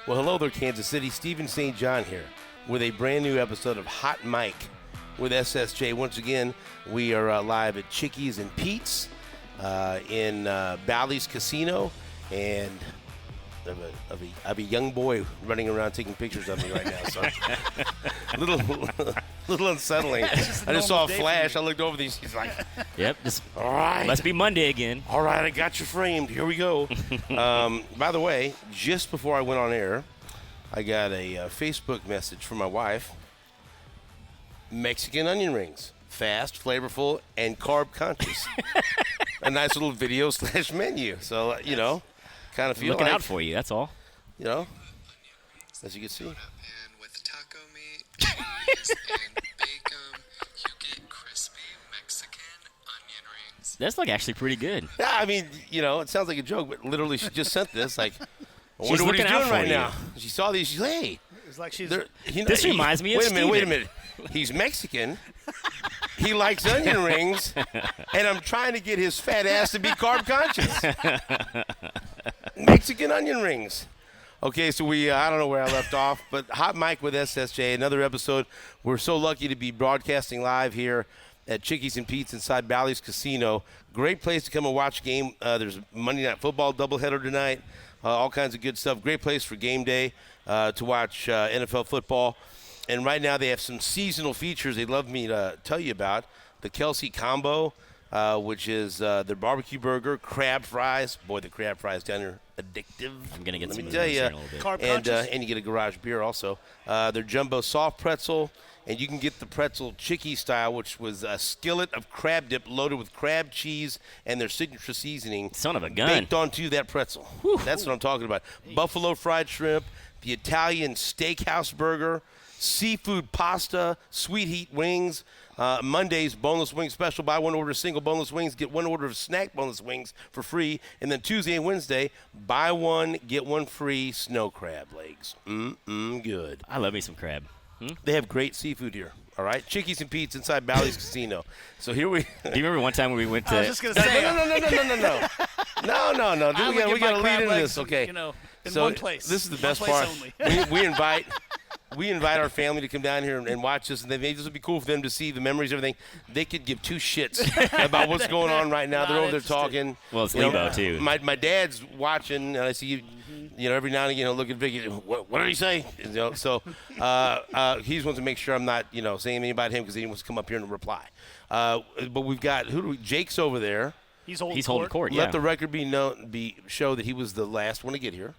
Well, hello there, Kansas City. Stephen St. John here with a brand new episode of Hot Mic with SSJ. Once again, we are live at Chickie's and Pete's in Bally's Casino, and I have a young boy running around taking pictures of me right now, so a little unsettling. I just saw a flash. I looked over these. He's like, "Yep, this all right, must be Monday again." All right, I got you framed. Here we go. By the way, just before I went on air, I got a Facebook message from my wife. Mexican onion rings, fast, flavorful, and carb conscious. A nice little video / menu. So you know. Kind of feel looking like, out for you, that's all. You know, as you can see. And with taco meat, cheese, and bacon, you get crispy Mexican onion rings. That's like actually pretty good. Yeah, I mean, you know, it sounds like a joke, but literally she just sent this. Like, I She's wonder what he's looking out doing for right you. now. She saw these. She's like, hey. It's like she's. This reminds me of Wait a minute. Steven. He's Mexican. He likes onion rings, and I'm trying to get his fat ass to be carb conscious. Mexican onion rings. Okay, so I don't know where I left off, but Hot Mic with SSJ, another episode. We're so lucky to be broadcasting live here at Chickie's and Pete's inside Bally's Casino. Great place to come and watch a game. There's Monday Night Football doubleheader tonight, all kinds of good stuff. Great place for game day to watch NFL football. And right now they have some seasonal features they'd love me to tell you about. The Kelsey Combo, which is their barbecue burger, crab fries. Boy, the crab fries down here addictive. I'm gonna get Let some me of tell those you. here in a little bit. Carb conscious. And you get a garage beer also. Their jumbo soft pretzel, and you can get the pretzel Chickie style, which was a skillet of crab dip loaded with crab cheese and their signature seasoning. Son of a gun. Baked onto that pretzel. Whew. That's what I'm talking about. Buffalo fried shrimp, the Italian steakhouse burger, seafood pasta, sweet heat wings. Monday's boneless wing special. Buy one order of single boneless wings, get one order of snack boneless wings for free. And then Tuesday and Wednesday, buy one, get one free snow crab legs. Good. I love me some crab. They have great seafood here. All right, Chickie's and Pete's inside Bally's Casino. So here we. Do you remember one time when we went to? I was just gonna say. No. We got to lead into this. Okay. You know, in so one place. This is the One best place part. only. We invite our family to come down here and watch this, and maybe this would be cool for them to see the memories, everything. They could give two shits about what's going on right now. They're over there talking. Well, it's Leabo, too. My dad's watching, and I see you know, every now and again, look at Vicky. What did he say? You know, so he just wants to make sure I'm not, you know, saying anything about him because he wants to come up here and reply. But we've got Jake's over there. He's holding court. Yeah. Let the record show that he was the last one to get here.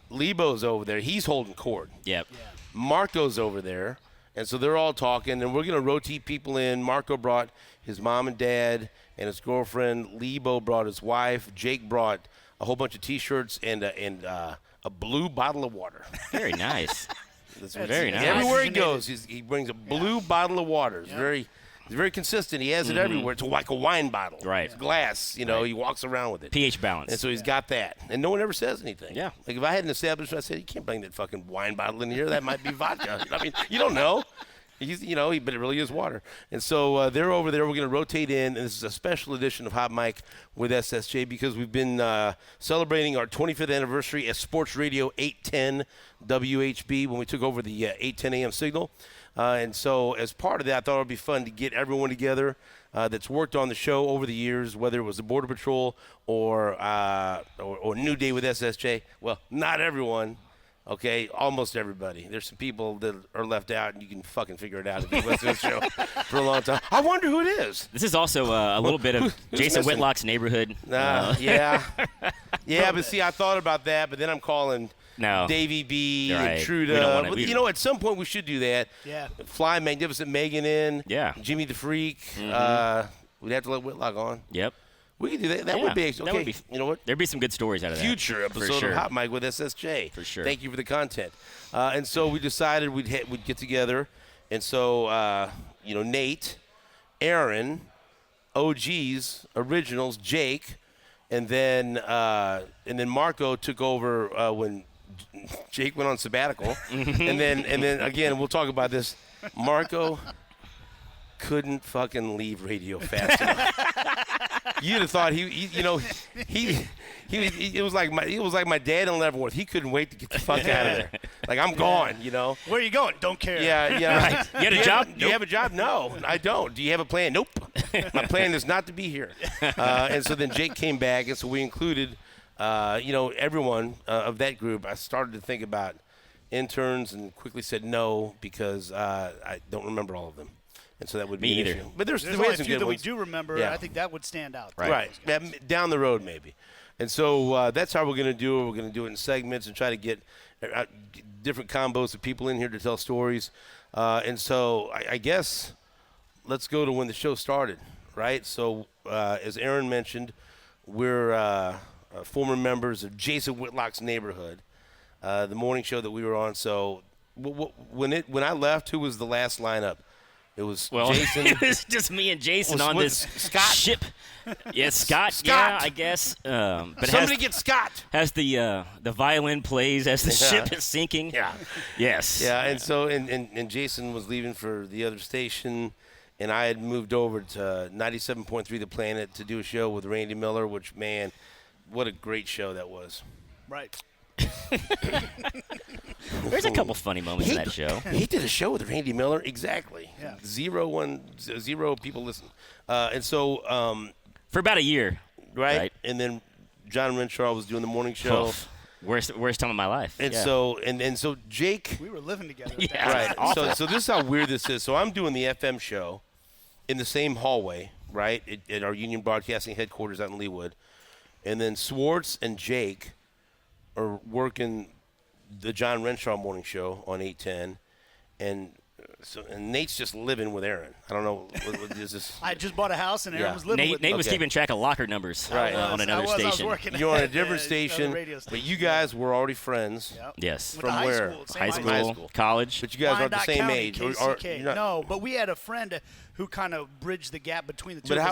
Leabo's over there. He's holding court. Yep. Yeah. Marco's over there. And so they're all talking, and we're going to rotate people in. Marco brought his mom and dad and his girlfriend. Leabo brought his wife. Jake brought a whole bunch of T-shirts and a blue bottle of water. Very nice. That's very nice. Everywhere he goes, he brings a blue bottle of water. It's very consistent. He has it everywhere. It's like a wine bottle. Right. It's glass. You know, he walks around with it. pH balance. And so he's got that. And no one ever says anything. Yeah. Like if I had an establishment, I said, you can't bring that fucking wine bottle in here. That might be vodka. I mean, you don't know. But it really is water. And so they're over there. We're going to rotate in. And this is a special edition of Hot Mic with SSJ because we've been celebrating our 25th anniversary at Sports Radio 810 WHB when we took over the 8:10 a.m. signal. And so as part of that, I thought it would be fun to get everyone together that's worked on the show over the years, whether it was the Border Patrol or New Day with SSJ. Well, not everyone. Okay, almost everybody. There's some people that are left out, and you can fucking figure it out if you listen to this show for a long time. I wonder who it is. This is also a little bit of Jason missing? Whitlock's neighborhood. Yeah, but see, I thought about that, but then I'm calling Davey B right. and Truda. We don't wanna, you know, at some point we should do that. Yeah. Fly Magnificent Megan in. Yeah. Jimmy the Freak. We'd have to let Whitlock on. Yep. We could do that. That would be okay. That would be, you know what? There'd be some good stories out of that. Future episode sure. of Hot Mic with SSJ. For sure. Thank you for the content. And so we decided we'd get together. And so, Nate, Aaron, OGs, Originals, Jake, and then Marco took over when Jake went on sabbatical. and then again, we'll talk about this. Marco couldn't fucking leave radio fast enough. You'd have thought it was like my dad in Leavenworth. He couldn't wait to get the fuck out of there. Like, I'm gone, Where are you going? Don't care. Yeah. Right. You had a job? Do you have a job? No, I don't. Do you have a plan? Nope. My plan is not to be here. And so then Jake came back, and so we included, everyone of that group. I started to think about interns and quickly said no because I don't remember all of them. And so that would be Me an either. issue. But there's Only a some few good that we ones. do remember. Yeah. I think that would stand out. Right. Yeah, down the road, maybe. And so that's how we're going to do it. We're going to do it in segments and try to get different combos of people in here to tell stories. And so I guess let's go to when the show started, right? So as Aaron mentioned, we're former members of Jason Whitlock's Neighborhood, the morning show that we were on. So when I left, who was the last lineup? It was Jason. It was just me and Jason on this Scott ship. Yeah, Scott. Yeah, I guess. But somebody get Scott. Has the violin plays as the ship is sinking. Yeah. Yes. Yeah, and so and Jason was leaving for the other station, and I had moved over to 97.3 The Planet to do a show with Randy Miller, which, man, what a great show that was. Right. There's a couple funny moments in that show. He did a show with Randy Miller, exactly. Yeah. Zero people listen. And so For about a year. right? And then John Renshaw was doing the morning show. Oof. Worst time of my life. And Yeah. so Jake. We were living together. at Yeah. that time. Right. So this is how weird this is. So I'm doing the FM show in the same hallway, right, at our Union Broadcasting headquarters out in Leawood. And then Swartz and Jake are working the John Renshaw morning show on 810. And Nate's just living with Aaron. I don't know. What is this? I just bought a house and Aaron Yeah. was living with me. Nate was Okay. keeping track of locker numbers Right. on another I was station. working You're on a at different another station, radio but you guys were already friends. Yep. Yes. Went From to high where? School, same High school, school. college. But you guys aren't the Wyandotte same County, age. KCK. You're not- No, but we had a friend who kind of bridged the gap between the two But of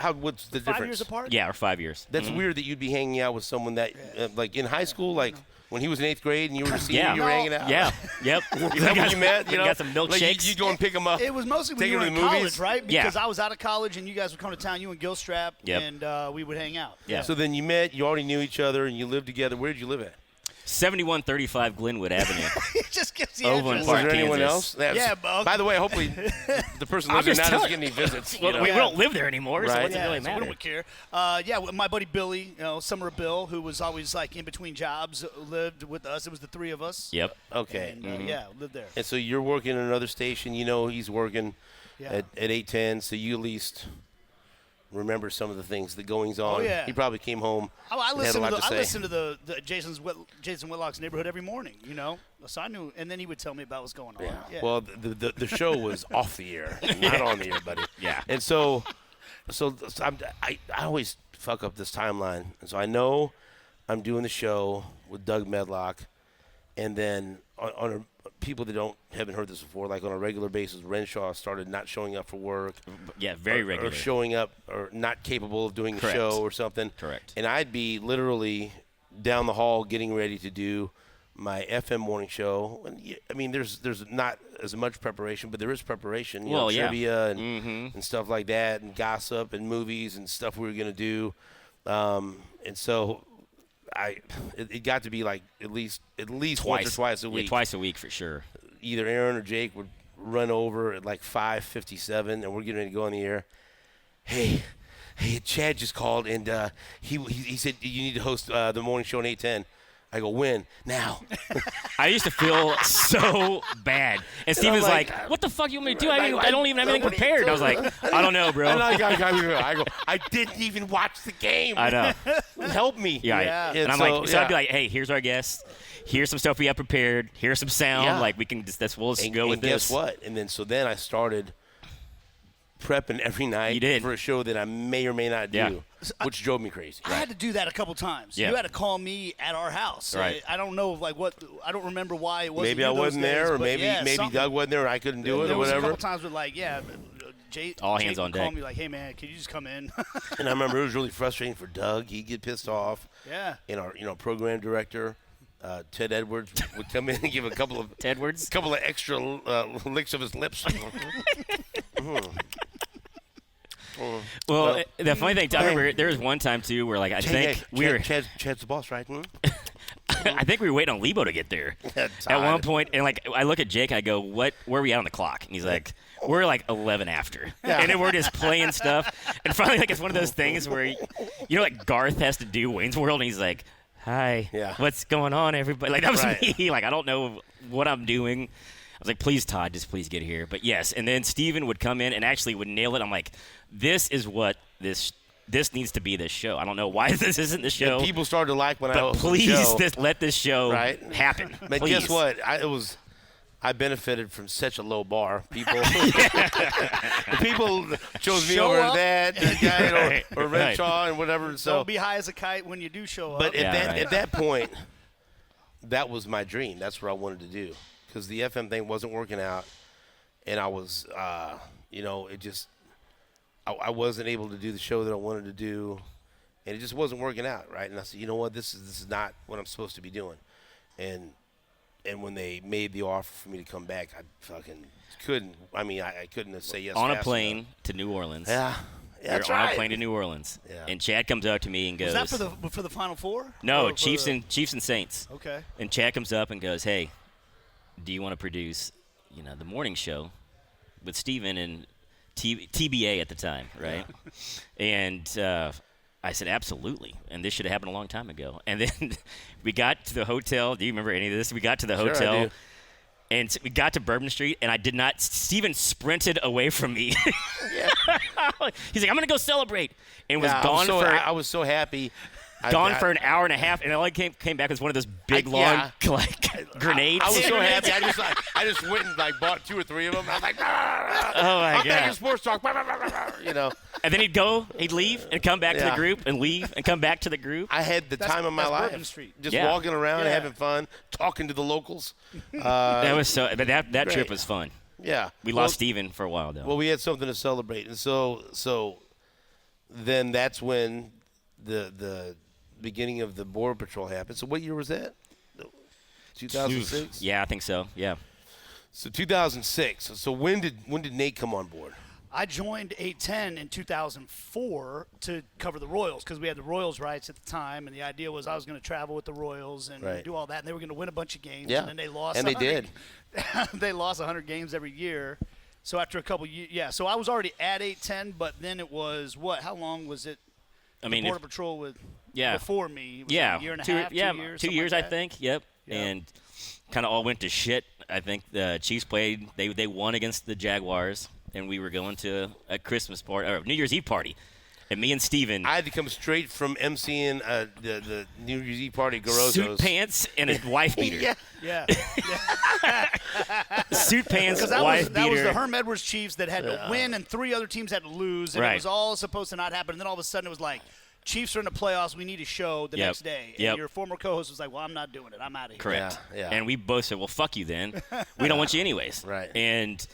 us. what's the 5 difference? years apart? Yeah, or 5 years. That's weird that you'd be hanging out with someone that, like in high school, like when he was in 8th grade and you were a senior, Yeah. you were hanging out. Yeah. Yep. Is that when you met? You know, got some like milkshakes. you go and pick him up. It was mostly when Take you him were to in the college, movies? right? Yeah. Because I was out of college and you guys would come to town, you and Gilstrap, Yep. and we would hang out. Yeah. So then you met, you already knew each other, and you lived together. Where did you live at? 7135 Glenwood Avenue. It just gives the Overland address. Park, Was there anyone Kansas. else? That's- Yeah, but- by the way, hopefully the person I'm who lives there just now doesn't telling- get any visits. Well, you know? we don't live there anymore, so Right. what's it Yeah, really so matter? we don't care. Well, my buddy Billy, Summer Bill, who was always like in between jobs, lived with us. It was the three of us. Yep. Okay. And, yeah, lived there. And so you're working at another station. You know he's working Yeah. at 810, so you at least remember some of the things, the goings on. Oh, yeah. He probably came home I and had a lot to say. listened to the Jason Whitlock's Neighborhood every morning, so I knew, and then he would tell me about what's going on. Yeah. Well, the show was off the air, not on the air, buddy. Yeah. And so I always fuck up this timeline. And so I know I'm doing the show with Doug Medlock, and then on people that haven't heard this before, like on a regular basis, Renshaw started not showing up for work. Yeah, very regular. Or showing up or not capable of doing Correct. a show or something. Correct. And I'd be literally down the hall getting ready to do my FM morning show. And I mean, there's not as much preparation, but there is preparation. You know, yeah. trivia and stuff like that, and gossip and movies and stuff we were going to do. And so it got to be like at least once or twice a week. Yeah, twice a week for sure. Either Aaron or Jake would run over at like 5:57, and we're getting ready to go on the air. Hey, Chad just called, and he said you need to host the morning show on 810. I go, when? Now. I used to feel so bad. And Steven's I'm like, like, what the fuck you want me to do? I don't even have anything prepared. I was like, I don't know, bro. And I go, I didn't even watch the game. I know. Help me. Yeah. And I'm like, so I'd be like, hey, here's our guest. Here's some stuff we have prepared. Here's some sound. Yeah. Like, we can just, we'll just go with and this. guess what? And then I started prepping every night You did. for a show that I may or may not do, Yeah. which drove me crazy. I had to do that a couple times. Yeah. You had to call me at our house. Right. I don't know, I don't remember why it wasn't Maybe you I those wasn't days, there, or but maybe yeah, something. Doug wasn't there, or I couldn't do it, There or was a whatever. couple times with Jake All hands would on call deck. me like, hey man, can you just come in? And I remember it was really frustrating for Doug. He'd get pissed off. Yeah. And our program director, Ted Edwards, would come in and give a couple of Edwards? extra licks of his lips. Well, the funny thing, I remember there was one time too where like I think we were. Chad's the boss, right? I think we were waiting on Leabo to get there at one point, and like I look at Jake, I go, "What? Where are we at on the clock?" And he's like, "We're like 11 after," and then we're just playing stuff. And finally, like it's one of those things where like Garth has to do Wayne's World, and he's like, "Hi, what's going on, everybody?" Like that was me. Like I don't know what I'm doing. I was like, "Please, Todd, just please get here." But yes, and then Steven would come in and actually would nail it. I'm like, "This is what this needs to be this show." I don't know why this isn't the show. And people started to like when I but hosted please the show. let this show happen. But please. guess what? I benefited from such a low bar. People chose me over that guy or Renshaw and whatever. So don't be high as a kite when you do show up. But at that point, that was my dream. That's what I wanted to do because the FM thing wasn't working out, and I was, it just. I wasn't able to do the show that I wanted to do, and it just wasn't working out, right? And I said, you know what, this is not what I'm supposed to be doing. And when they made the offer for me to come back, I fucking couldn't. I mean, I couldn't have said yes. On a plane to New Orleans. Yeah, that's You're right. on a plane to New Orleans, and Chad comes up to me and goes, "Was that for the Final Four?" No, Chiefs and Saints. Okay. And Chad comes up and goes, "Hey, do you want to produce, the morning show with Steven and TBA at the time, right?" And I said, absolutely. And this should have happened a long time ago. And then we got to the hotel. Do you remember any of this? We got to the hotel. I do. And we got to Bourbon Street, and I did not – Steven sprinted away from me. He's like, "I'm going to go celebrate." And was gone I was so happy. Gone for an hour and a half, and all I came back was one of those big, long grenades. I was so happy. I just went and bought 2 or 3 of them. I was like, oh my God. I'm sports talk, And then he'd leave and come back to the group and leave and come back to the group. I had the time of my life. Bourbon Street. Just walking around and having fun, talking to the locals. That was that trip was fun. Yeah. We lost Steven for a while, though. Well, we had something to celebrate. And so then that's when the beginning of the Border Patrol happened. So what year was that? 2006? Yeah, I think so. Yeah. So 2006. So when did Nate come on board? I joined 810 in 2004 to cover the Royals because we had the Royals rights at the time, and the idea was I was going to travel with the Royals and do all that, and they were going to win a bunch of games. Yeah. And then they lost. And they did. They lost 100 games every year. So after a couple years, so I was already at 810, but then it was what? How long was it? I mean, Border Patrol with before me. Was it a year and a half, 2 years. 2 years, like I think. Yep. And kind of all went to shit. I think the Chiefs played. They won against the Jaguars, and we were going to a Christmas party or New Year's Eve party. And me and Steven. I had to come straight from emceeing the New Year's Eve party at Garozzo's. Suit pants and a wife beater. Yeah. Suit pants, Because that wife beater. was the Herm Edwards Chiefs that had to win, and 3 other teams had to lose, and it was all supposed to not happen. And then all of a sudden it was like, Chiefs are in the playoffs. We need a show the next day. And your former co-host was like, "Well, I'm not doing it. I'm out of here." Correct. Yeah. And we both said, "Well, fuck you then. We don't want you anyways." Right. And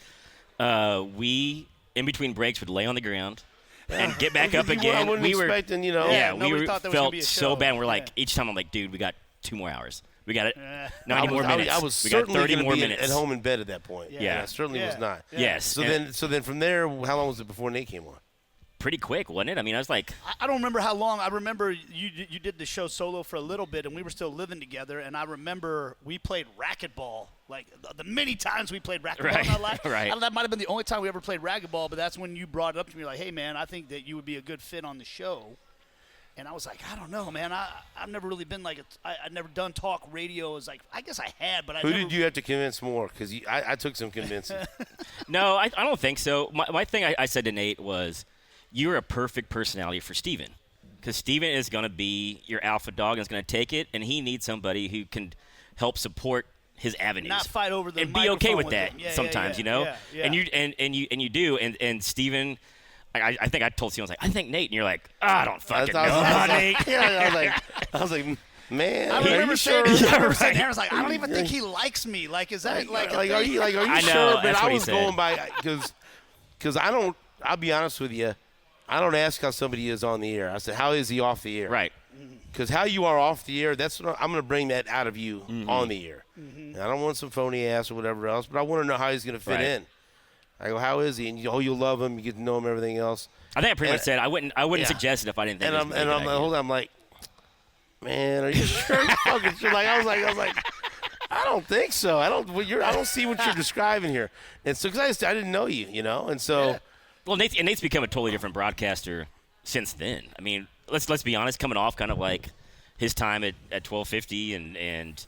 we, in between breaks, would lay on the ground and get back up again. I wasn't expecting, we thought there was gonna felt be a so show. bad. We're like, each time I'm like, "Dude, we got 2 more hours. We got it. 90 more minutes. I was we got certainly 30 gonna more be minutes." at home in bed at that point. Yeah. I certainly was not. Yes. So and then from there, how long was it before Nate came on? pretty quick, wasn't it? I mean, I was like, I don't remember how long. I remember you did the show solo for a little bit, and we were still living together. And I remember we played racquetball, like the many times we played racquetball in our life. Right. That might have been the only time we ever played racquetball, but that's when you brought it up to me, like, "Hey, man, I think that you would be a good fit on the show." And I was like, I don't know, man. I've never really been like I've never done talk radio. I guess I had, but Who did you have to convince more? Because I took some convincing. no, I don't think so. My thing I said to Nate was, you're a perfect personality for Steven. Because Steven is going to be your alpha dog and is going to take it, and he needs somebody who can help support his avenues. not fight over the and be okay microphone with that sometimes, you know? Yeah. And you do. And Steven, I think I told Steven, I was like, I think Nate. And you're like, I don't fucking know, Nate. I was like, man, I remember saying, I was like, I don't even think he likes me. Like, is that are you I know, sure? But that's I what he was said. going by because I don't. I'll be honest with you. I don't ask how somebody is on the air. I said, how is he off the air? Right. Because how you are off the air, that's what I'm going to bring that out of you on the air. And I don't want some phony ass or whatever else, but I want to know how he's going to fit in. I go, how is he? And you'll love him. You get to know him, everything else. I think I pretty much said I wouldn't suggest it if I didn't think. I'm like, man, are you sure? Like I was like, I don't think so. I don't see what you're describing here. And so because I didn't know you, and so. Yeah. Well, Nate's become a totally different broadcaster since then. I mean, let's be honest, coming off kind of like his time at 1250 and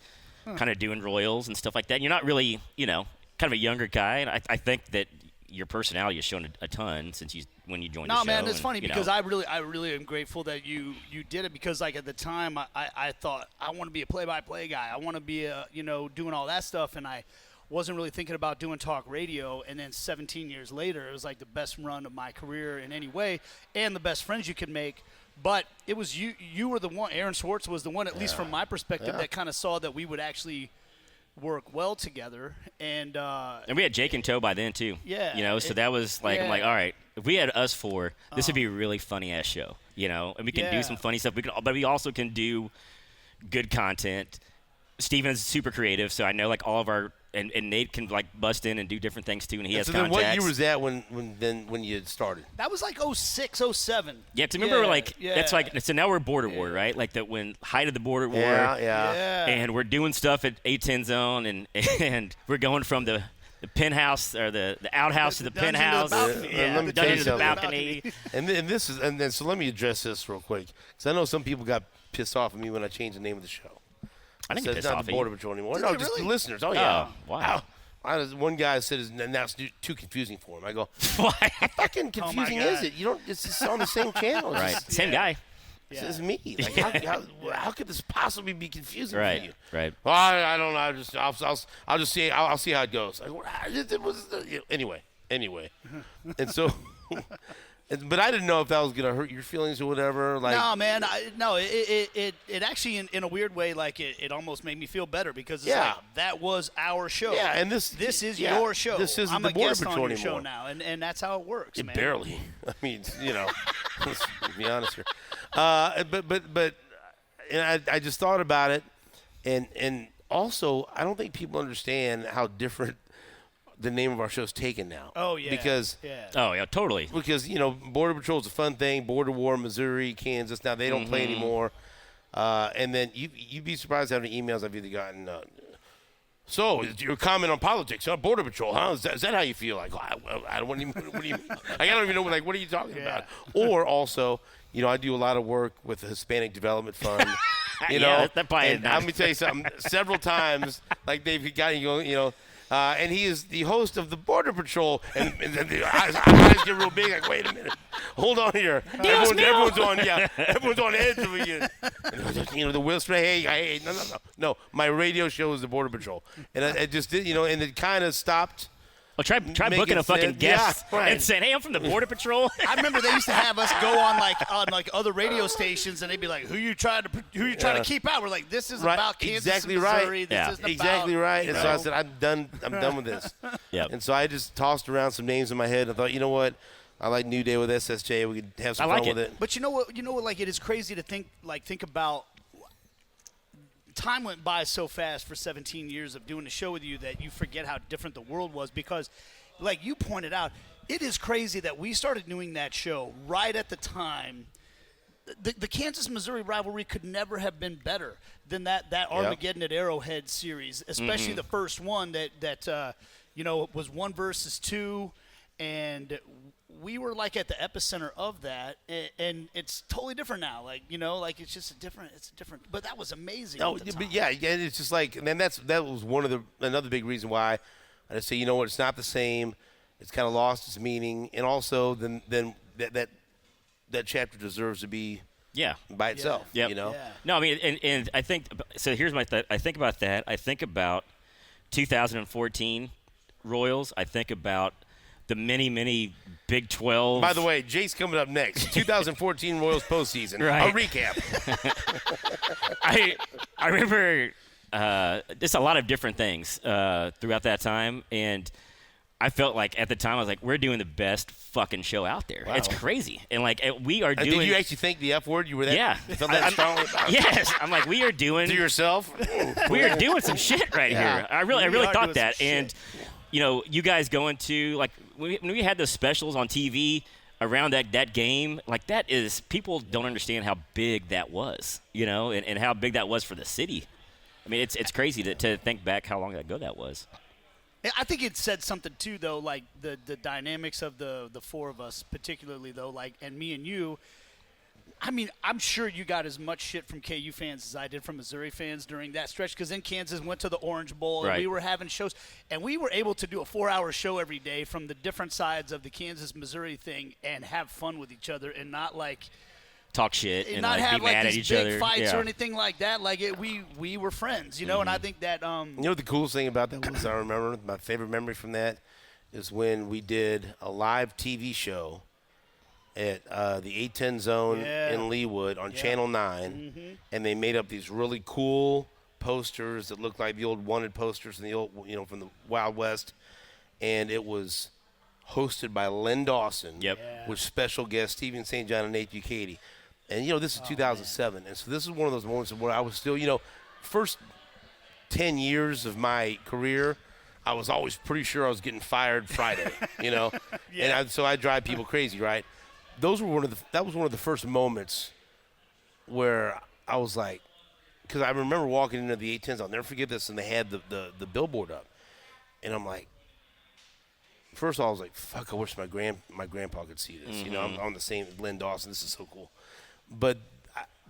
kind of doing Royals and stuff like that. You're not really, kind of a younger guy. And I think that your personality has shown a ton since when you joined the show. No, man, it's funny because I really am grateful that you did it because like at the time I thought I want to be a play-by-play guy. I want to be doing all that stuff, and I wasn't really thinking about doing talk radio. And then 17 years later, it was like the best run of my career in any way, and the best friends you could make. But it was you were the one. Aaron Swartz was the one, at least from my perspective, that kind of saw that we would actually work well together, and we had Jake in tow by then too. Yeah, so that was like I'm like, all right, if we had us four, this would be a really funny ass show, and we can do some funny stuff. But we also can do good content. Steven's super creative, so I know like all of our and Nate can like bust in and do different things too, and he has contacts. Then what year was that when you started? That was like 06, 07. Yeah, to remember that's like so now we're Border War, right? Like that when height of the Border War. Yeah. And we're doing stuff at 810 zone and we're going from the penthouse or the outhouse to the penthouse. Let me tell you to the balcony. And so let me address this real quick because I know some people got pissed off at me when I changed the name of the show. I didn't get pissed off. It's off not the Border Patrol anymore. No, just really? the listeners. Oh, yeah. Wow. One guy said now it's too confusing for him. I go, why? How fucking confusing is it? It's just on the same channel. It's Right. just- Same guy. It's me. Like, how could this possibly be confusing for you? Right. Well, I don't know. I'll just see. I'll see how it goes. Anyway. And so, but I didn't know if that was gonna hurt your feelings or whatever. Like, No, man. It actually, in a weird way, like it almost made me feel better because it's like, that was our show. Yeah, and this is your show. This isn't I'm the a Border guest Patrol on your anymore. show now, and that's how it works, man. Barely. I mean, let's be honest here. But I just thought about it, and also I don't think people understand how different the name of our show's taken now. Oh yeah. Because Oh yeah, totally. Because Border Patrol is a fun thing. Border War, Missouri, Kansas. Now they don't play anymore. And then you'd be surprised how many emails I've either gotten. So your comment on politics, huh? Border Patrol, huh? Is that how you feel? Like, I don't even. What do you mean? I don't even know. Like, what are you talking about? Or also, I do a lot of work with the Hispanic Development Fund. that probably and let me tell you something. Several times, like they've got and he is the host of the Border Patrol, and the eyes get real big. Like, wait a minute, hold on here. Everyone's on edge over here. The Will Smith. Hey, no. My radio show is the Border Patrol, and I just did, and it kind of stopped. Well, try booking a fucking guest and saying, "Hey, I'm from the Border Patrol." I remember they used to have us go on other radio stations, and they'd be like, "Who you trying to keep out?" We're like, "This is about Kansas, exactly Missouri. right. This isn't exactly about, right." And so I said, "I'm done with this." Yep. And so I just tossed around some names in my head. I thought, you know what? I like New Day with SSJ. We could have some fun with it. But you know what? Like, it is crazy to think about. Time went by so fast for 17 years of doing the show with you that you forget how different the world was because, like you pointed out, it is crazy that we started doing that show right at the time. The Kansas-Missouri rivalry could never have been better than that Armageddon at Arrowhead series, especially the first one that was 1 versus 2, and we were like at the epicenter of that, and it's totally different now. Like, it's just it's different. But that was amazing. Oh, but yeah, it's just like, and then that was another big reason why I just say, it's not the same. It's kind of lost its meaning, and also then that chapter deserves to be by itself. Yeah. Yeah. No, I mean, and I think so. Here's my thought. I think about that. I think about 2014 Royals. I think about the many Big 12. By the way, Jake's coming up next. 2014 Royals postseason. Right. A recap. I remember just a lot of different things throughout that time, and I felt like at the time I was like, we're doing the best fucking show out there. Wow. It's crazy, and like we are doing. Did you actually think the F word? You were that? Yeah. You felt that strongly about it? Yes, I'm like, we are doing. To yourself. We are doing some shit right here. I really thought that, and. You guys going to, like, when we had those specials on TV around that game, like that is people don't understand how big that was, and how big that was for the city. I mean, it's crazy to think back how long ago that was. I think it said something too, though, like the dynamics of the four of us, particularly though, like, and me and you. I mean, I'm sure you got as much shit from KU fans as I did from Missouri fans during that stretch, because then Kansas went to the Orange Bowl, and we were having shows, and we were able to do a 4-hour show every day from the different sides of the Kansas-Missouri thing and have fun with each other and not, like, talk shit and not like, have be like mad these at each big other. fights or anything like that. Like we were friends, And I think that You know what the coolest thing about that was? I remember my favorite memory from that is when we did a live TV show at the 810 Zone in Leawood on Channel 9, and they made up these really cool posters that looked like the old wanted posters from the old, from the Wild West, and it was hosted by Len Dawson with special guests Stephen St. John and Nate Bukaty. And, this is 2007. Man. And so this is one of those moments where I was still, first 10 years of my career, I was always pretty sure I was getting fired Friday, And so I drive people crazy, right? That was one of the first moments where I was like, because I remember walking into the 810s, I'll never forget this, and they had the billboard up. And I'm like, first of all, I was like, fuck, I wish my grandpa could see this. I'm on the same as Len Dawson. This is so cool. But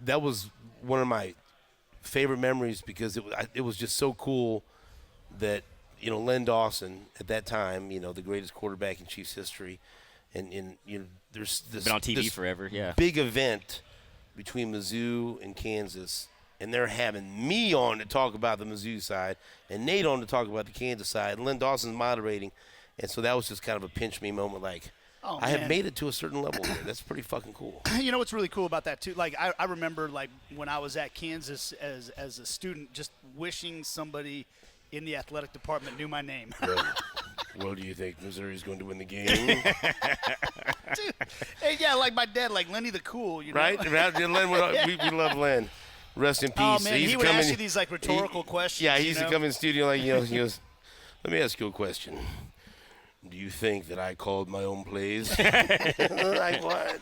that was one of my favorite memories because it was just so cool that, Len Dawson at that time, the greatest quarterback in Chiefs history, and there's this been on TV forever, big event between Mizzou and Kansas, and they're having me on to talk about the Mizzou side and Nate on to talk about the Kansas side, and Len Dawson's moderating, and so that was just kind of a pinch me moment, like, I have made it to a certain level here. That's pretty fucking cool. You know what's really cool about that, too? Like, I remember, like, when I was at Kansas as a student, just wishing somebody in the athletic department knew my name. Well, do you think Missouri's going to win the game? Dude, hey, yeah, like my dad, like Lenny the Cool, Right? Len, we love Len. Rest in peace. Oh, man, he would ask you these, like, rhetorical questions. Yeah, he used to come in the studio like, he goes, let me ask you a question. Do you think that I called my own plays? Like what?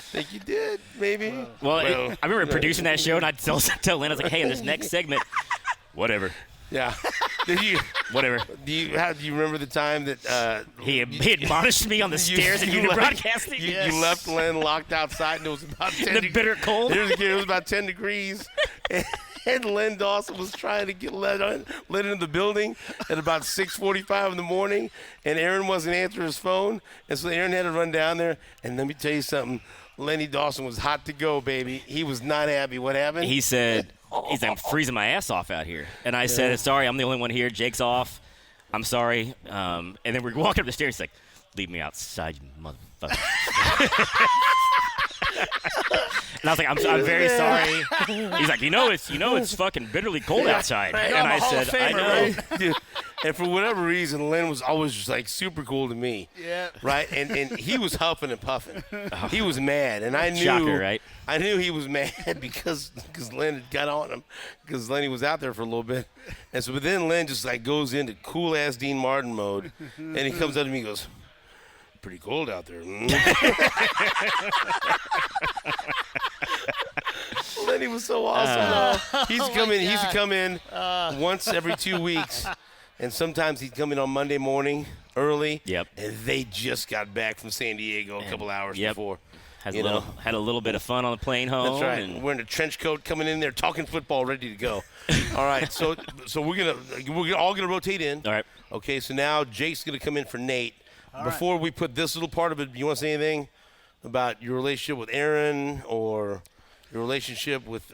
Think you did, maybe? Well, I remember producing that show, and I'd tell Len, I was like, hey, in this next segment, whatever. Yeah. Whatever. Do you remember the time that he admonished me on the stairs at Unit Broadcasting? You left Len locked outside, and it was about 10 the bitter cold. It was about 10 degrees. And Len Dawson was trying to get let into the building at about 6:45 in the morning, and Aaron wasn't answering his phone, and so Aaron had to run down there. And let me tell you something, Lenny Dawson was hot to go, baby. He was not happy. What happened? He said, he's like, I'm freezing my ass off out here. And I said, sorry, I'm the only one here. Jake's off. I'm sorry. And then we're walking up the stairs. He's like, leave me outside, you motherfucker. And I was like, I'm very sorry. He's like, it's fucking bitterly cold outside. Right. And I said, I know. Right? And for whatever reason, Len was always just like super cool to me. Yeah. Right? And he was huffing and puffing. He was mad. And I knew Shocker, right? I knew he was mad because Len had got on him because Lenny was out there for a little bit. And so but then Len just like goes into cool ass Dean Martin mode, and he comes up to me and goes, pretty cold out there. Lenny was so awesome. He used to come in once every 2 weeks, and sometimes he'd come in on Monday morning early. Yep. And they just got back from San Diego a couple hours before. Had a little bit of fun on the plane home. That's right. Wearing a trench coat, coming in there, talking football, ready to go. All right. So we're all gonna rotate in. All right. Okay. So now Jake's gonna come in for Nate. All Before we put this little part of it, you want to say anything about your relationship with Aaron or your relationship with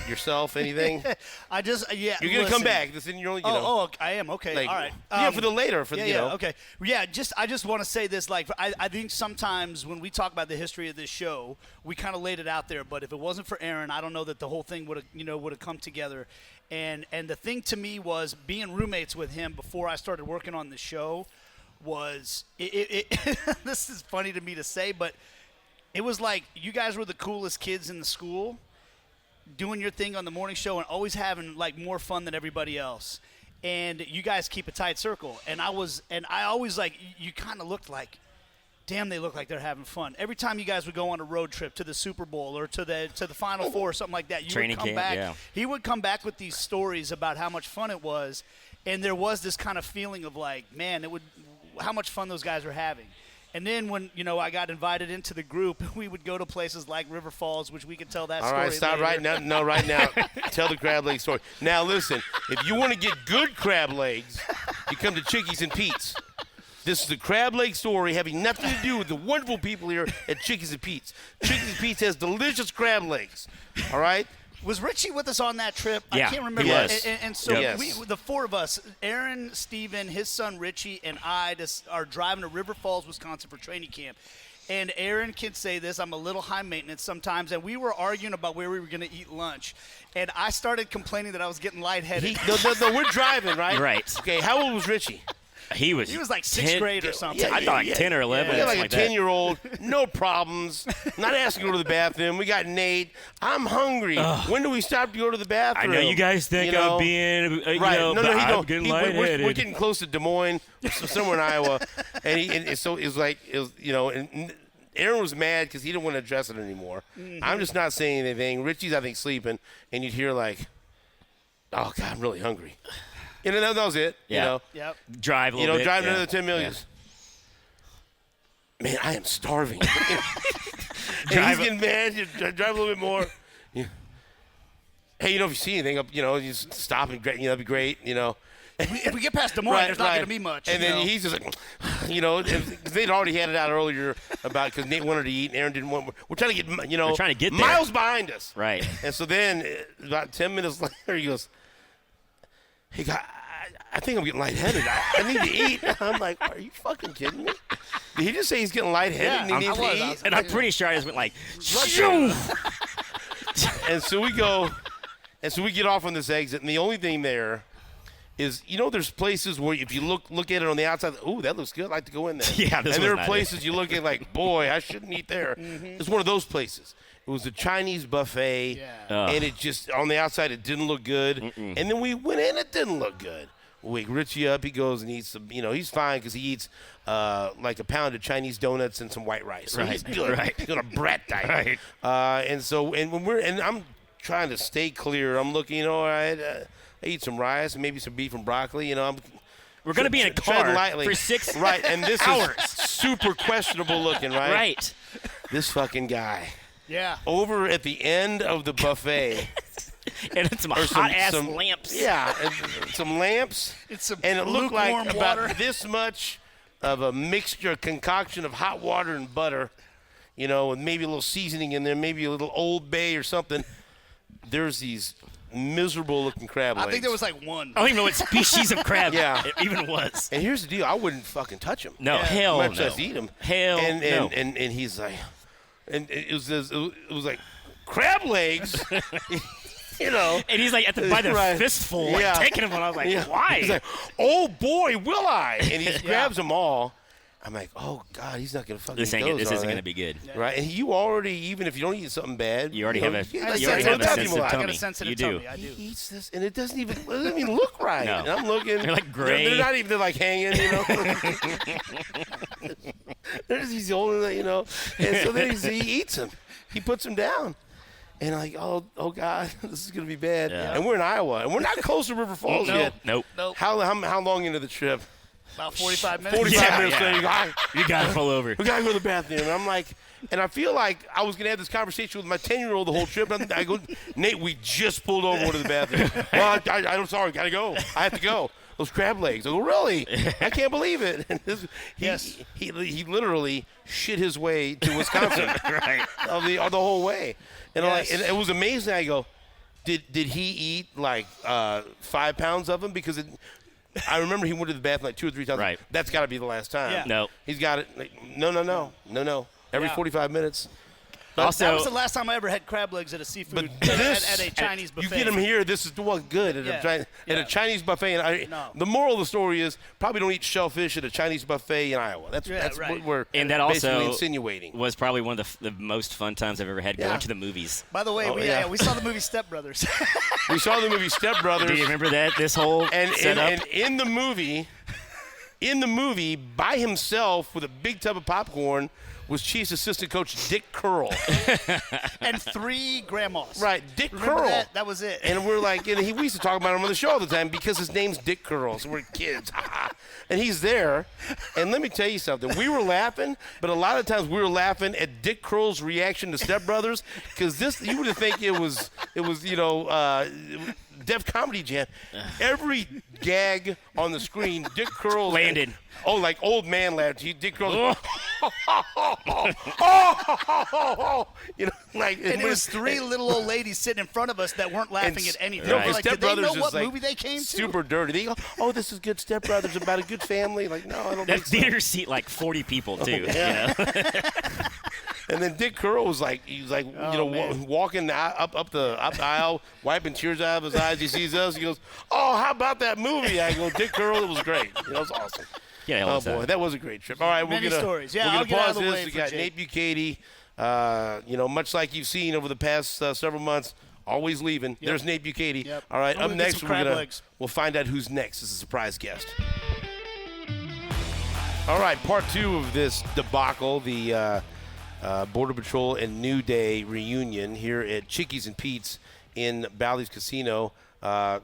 yourself? Anything? You're gonna come back. This isn't your only. I am. Okay. Like, all right. For the later. Okay. Yeah. I just want to say this. Like, I think sometimes when we talk about the history of this show, we kind of laid it out there. But if it wasn't for Aaron, I don't know that the whole thing would have come together. And the thing to me was being roommates with him before I started working on the show. Was this is funny to me to say, but it was like you guys were the coolest kids in the school doing your thing on the morning show and always having like more fun than everybody else. and you guys keep a tight circle. And I always like, you kind of looked like, damn, they look like they're having fun. Every time you guys would go on a road trip to the Super Bowl or to the Final Four or something like that, Training would come camp, back. yeah. He would come back with these stories about how much fun it was, and there was this kind of feeling of like, man, how much fun those guys were having. And then when, I got invited into the group, we would go to places like River Falls, which we could tell that story. All right, stop later. right now. No, right now. Tell the crab leg story. Now, listen, if you want to get good crab legs, you come to Chickie's and Pete's. This is a crab leg story having nothing to do with the wonderful people here at Chickies and Pete's. Chickies and Pete's has delicious crab legs. All right? Was Richie with us on that trip? Yeah, I can't remember. he was. And so Yes. the four of us, Aaron, Steven, his son Richie, and I are driving to River Falls, Wisconsin for training camp. And Aaron can say this, I'm a little high maintenance sometimes, and we were arguing about where we were going to eat lunch. And I started complaining that I was getting lightheaded. No, we're driving, right? Right. Okay, how old was Richie? He was like 6th grade or something. I thought like 10 or 11. We got like a something 10-year-old, no problems, not asking to go to the bathroom. We got Nate. I'm hungry. When do we stop to go to the bathroom? I know you guys think I'm being, right. no, he I'm don't. getting We're lightheaded. getting close to Des Moines, somewhere in Iowa, and so it was like, and Aaron was mad because he didn't want to address it anymore. Mm-hmm. I'm just not saying anything. Richie's, I think, sleeping, and you'd hear like, oh, God, I'm really hungry. That was it. Yeah. Yep. Drive a little bit. Drive yeah. another 10 million. Yeah. Man, I am starving. And he's getting mad. You drive a little bit more. Yeah. Hey, if you see anything up, you just stop and that'd be great. If we get past Des Moines, there's not going to be much. And then he's just like, because they'd already had it out earlier about because Nate wanted to eat and Aaron didn't want. We're trying to get, We're trying to get there. miles behind us. Right. And so then about 10 minutes later, he goes, hey, God, I think I'm getting lightheaded. I need to eat. I'm like, are you fucking kidding me? Did he just say he's getting lightheaded and he needs to eat? And I'm pretty sure I just went like, shoo! And so we go, and so we get off on this exit, and the only thing there is, there's places where if you look at it on the outside, ooh, that looks good. I'd like to go in there. Yeah, this and there was are not places you look at like, boy, I shouldn't eat there. It's one of those places. It was a Chinese buffet, and it just, on the outside, it didn't look good. And then we went in, it didn't look good. We wake Richie up, he goes and eats some, he's fine because he eats like a pound of Chinese donuts and some white rice. So he's good. Right. He's on a brat diet. Right. And I'm trying to stay clear. I'm looking, all right, I eat some rice and maybe some beef and broccoli. We're going to be in a car for 6 right, and this hours. is super questionable looking, right? Right. This fucking guy. Yeah. Over at the end of the buffet. And it's some hot-ass lamps. Yeah, and some lamps. It's some and it looked like lukewarm about water. this much of a mixture, concoction of hot water and butter, with maybe a little seasoning in there, maybe a little Old Bay or something. There's these miserable-looking crab legs. I think there was like one. I don't even know what species of crab it even was. And here's the deal. I wouldn't fucking touch them. No, hell Much no. less eat them. Hell and, no. And he's like, and it was like crab legs, And he's like by the Right. fistful, like taking them. And I was like, why? He's like, oh boy, will I? And he grabs them all. I'm like, oh God, he's not gonna fucking this eat those, isn't all going to right? be good. Right? And you already, even if you don't eat something bad, You already have a you sensitive I got tummy. a sensitive You do. tummy. I do. He eats this, and it doesn't even look right. No. And I'm looking. They're like gray. They're not even. They're like hanging. They're just he's holding it, And so then he eats them. He puts them down. And I'm like, oh God, this is gonna be bad. Yeah. And we're in Iowa, and we're not close to River Falls yet. Nope. How long into the trip? About 45 minutes. 45 minutes later, You got to pull over. we gotta go to the bathroom. And I'm like, and I feel like I was gonna have this conversation with my 10-year-old the whole trip. And I go, Nate, we just pulled over to the bathroom. Well, I'm sorry, gotta go. I have to go. Those crab legs. I go, really? I can't believe it. And he literally shit his way to Wisconsin. Right. of the whole way. And I'm like, Yes. and it was amazing. I go, did he eat like 5 pounds of them? Because I remember he went to the bathroom like 2 or 3 times. Right. That's got to be the last time. Yeah. No. He's got it. Like, no. Every Yeah. 45 minutes. Also, that was the last time I ever had crab legs at a seafood at a Chinese buffet. You get them here. This is good at a Chinese buffet. And the moral of the story is probably don't eat shellfish at a Chinese buffet in Iowa. That's what we're basically insinuating. Was probably one of the most fun times I've ever had going to the movies. By the way, we saw the movie Step Brothers. We saw the movie Step Brothers. Do you remember that? This whole setup? And in the movie, by himself with a big tub of popcorn, was Chiefs assistant coach Dick Curl. And 3 grandmas. Right, Dick Remember Curl. That was it. And we're like, we used to talk about him on the show all the time because his name's Dick Curl, so we're kids. And he's there. And let me tell you something. We were laughing, but a lot of times we were laughing at Dick Curl's reaction to Step Brothers because you would think it was Def Comedy Jam. Every gag on the screen, Dick Curl landed. Like old man laughed. Dick Curl. And it was 3 little old ladies sitting in front of us that weren't laughing at anything. No, Like, Step did they Brothers know what is movie they came to? super dirty. They go, "Oh, this is good Step Brothers about a good family." Like, no, I don't think That so. theater seat like 40 people too. Yeah. You know? And then Dick Curl was walking up the aisle, wiping tears out of his eyes. He sees us. He goes, "Oh, how about that movie?" I go, "Dick Curl, it was great. It was awesome." Yeah, oh boy, that was a great trip. All right, Many stories. Yeah, we're I'll gonna get out pause of the this. way We for got Jake. Nate Bukaty. Much like you've seen over the past several months, always leaving. There's Nate Bukaty. Yep. All right, I'm up gonna get next some crab legs. we'll find out who's next as a surprise guest. All right, part 2 of this debacle, the Border Patrol and New Day reunion here at Chickie's and Pete's in Bally's Casino.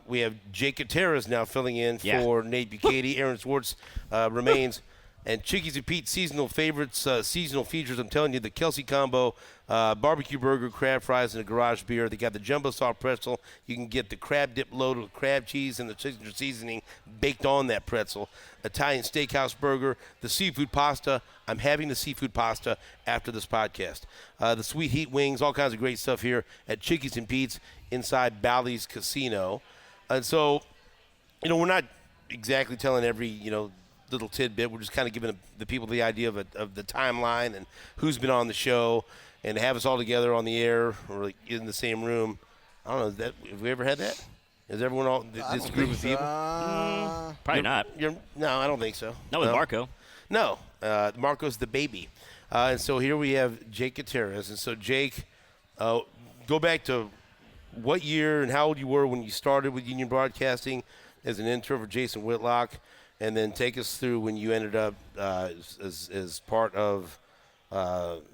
We have Jake Gutierrez now filling in for Nate Bukaty. Aaron Swartz remains. And Chickie's and Pete's seasonal favorites, seasonal features, I'm telling you, the Kelsey combo, barbecue burger, crab fries, and a garage beer. They got the jumbo soft pretzel. You can get the crab dip loaded with crab cheese and the signature seasoning baked on that pretzel. Italian steakhouse burger, the seafood pasta. I'm having the seafood pasta after this podcast. The sweet heat wings, all kinds of great stuff here at Chickie's and Pete's inside Bally's Casino. And so, we're not exactly telling every, little tidbit. We're just kind of giving the people the idea of the timeline and who's been on the show, and to have us all together on the air or like in the same room. I don't know. Have we ever had that? Is everyone all this group of people? Probably not. No, I don't think so. Not with Marco. No, Marco's the baby. And so here we have Jake Gutierrez. And so Jake, go back to what year and how old you were when you started with Union Broadcasting as an intern for Jason Whitlock. And then take us through when you ended up as part of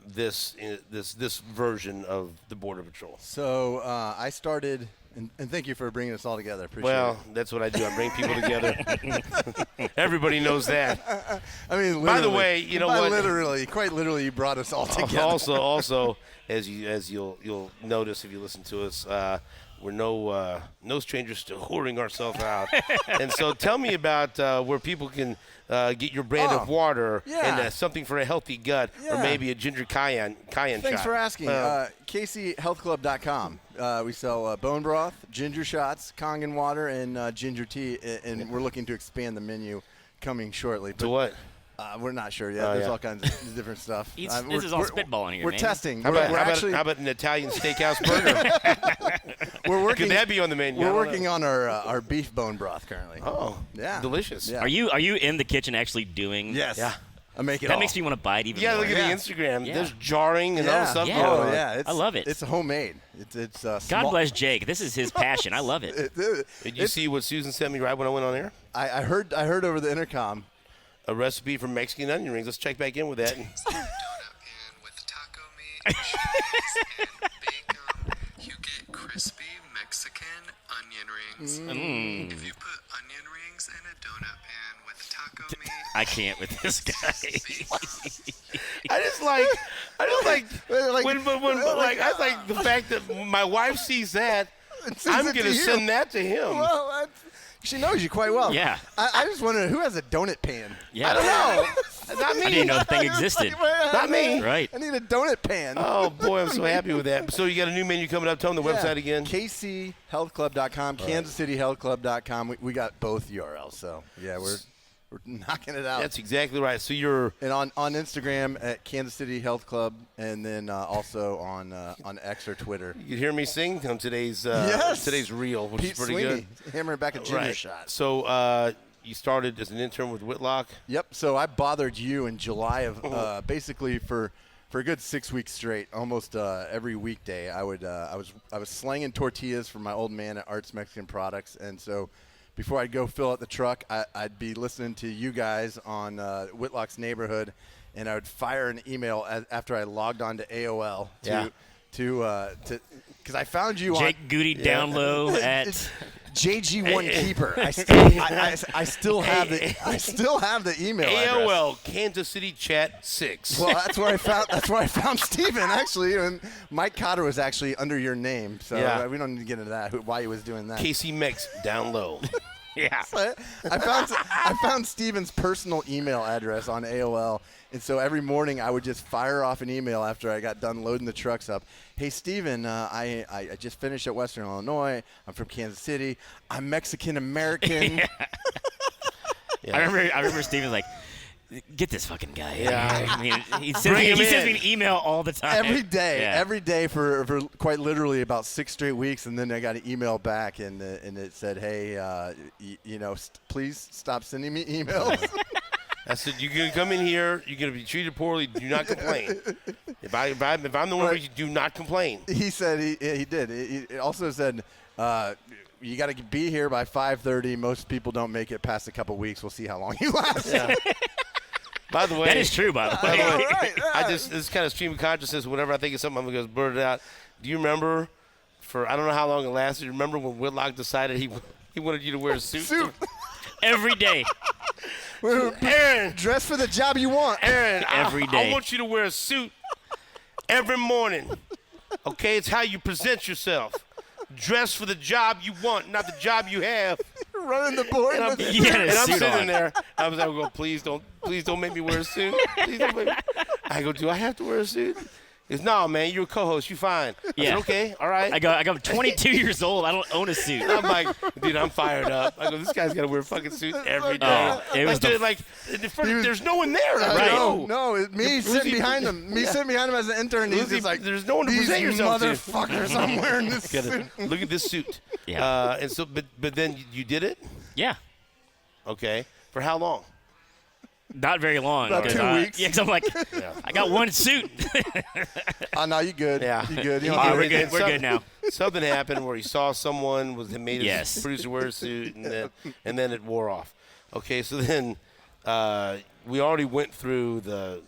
this version of the Border Patrol. So I started, and thank you for bringing us all together. Appreciate it. That's what I do. I bring people together. Everybody knows that. I mean, by the way, you know what? Quite literally, you brought us all together. Also, as you'll notice if you listen to us. We're no strangers to whoring ourselves out. And so tell me about where people can get your brand of water and something for a healthy gut or maybe a ginger cayenne shot. Thanks for asking. KCHealthClub.com. We sell bone broth, ginger shots, Kangen water, and ginger tea. And we're looking to expand the menu coming shortly. To what? We're not sure yet. There's all kinds of different stuff. This is all spitballing here, We're man. testing. How about an Italian steakhouse burger? Could that be on the menu? We're working on our beef bone broth currently. Oh, yeah, delicious. Yeah. Are you in the kitchen actually doing? Yes. Yeah. I make it That all. makes me want to buy it even Yeah, more. look at the Instagram. Yeah. There's jarring and other stuff Yeah. going Oh on. yeah, I love it. It's homemade. It's God small. bless Jake. This is his passion. I love it. Did you see what Susan sent me right when I went on air? I heard over the intercom. A recipe for Mexican onion rings. Let's check back in with that. Donut pan with taco meat, cheese, and bacon. You get crispy Mexican onion rings. If you put onion rings in a donut pan with taco meat, I can't with this guy. I just like the fact that my wife sees that. I'm going to send that to him. Well, she knows you quite well. Yeah. I just wonder who has a donut pan. Yeah. I don't know. Not me. I didn't know the thing existed. Not me. Right. I need a donut pan. Oh, boy, I'm so happy with that. So you got a new menu coming up. Tell them the website again. KCHealthClub.com, KansasCityHealthClub.com. We got both URLs. So, yeah, we're We're knocking it out. That's exactly right. So you're and on Instagram at Kansas City Health Club, and then also on X or Twitter. You hear me sing on today's reel, which Pete is pretty Sweeney, good. hammering back a ginger Right. shot. So you started as an intern with Whitlock. Yep. So I bothered you in July of basically for a good 6 weeks straight, almost every weekday. I was slanging tortillas for my old man at Arts Mexican Products, and so before I'd go fill out the truck, I'd be listening to you guys on Whitlock's Neighborhood, and I would fire an email after I logged on to AOL to because I found you Jake on Guti down low at JG1 Keeper. I still have the email address. AOL Kansas City Chat 6. Well, that's where I found Steven actually, and Mike Cotter was actually under your name, so we don't need to get into that. Why he was doing that? KC Mex down low. yeah. I found Steven's personal email address on AOL, and so every morning I would just fire off an email after I got done loading the trucks up. Hey, Steven, I just finished at Western Illinois. I'm from Kansas City. I'm Mexican-American. Yeah. I remember Steven like, get this fucking guy. Yeah. I mean, he Bring him sends me in. an email all the time. Every day for quite literally about 6 straight weeks, and then I got an email back, and it said, "Hey, please stop sending me emails." I said, you're going to come in here. You're going to be treated poorly. Do not complain. If I'm the one who do not complain. He said he did. It also said you got to be here by 5:30. Most people don't make it past a couple weeks. We'll see how long you last. Yeah. By the way, that is true, by the way. Right. This kind of stream of consciousness. Whenever I think of something, I'm going to blurt it out. Do you remember? I don't know how long it lasted. You remember when Whitlock decided he wanted you to wear a suit? Every day. Aaron, Dress for the job you want. Aaron, Every day. I want you to wear a suit every morning. Okay, it's how you present yourself. Dress for the job you want, not the job you have. You're running the board. And I'm suit sitting on. there. I was like, "Go, please don't make me wear a suit. Please don't make me." I go, "Do I have to wear a suit?" He goes, "No, man, you're a co-host. You fine." I said, "Okay, all right." I go, I'm 22 years old. I don't own a suit. I'm like, dude, I'm fired up. I go, this guy's got to wear a fucking suit every day. It was there's no one there. Right? No, it's me sitting behind him. Sitting behind him as an intern. He's just like, there's no one to these present yourself to. motherfuckers. I'm wearing this suit. Look at this suit. Yeah. And so, but then you did it. Yeah. Okay. For how long? Not very long. About 2 weeks. Yeah, because I'm like, I got one suit. Oh, no, you good. Yeah. You good. You He don't did. we're need good. it. We're good now. Something happened where he saw someone made his Yes. producer wear a suit, and then it wore off. Okay, so then we already went through the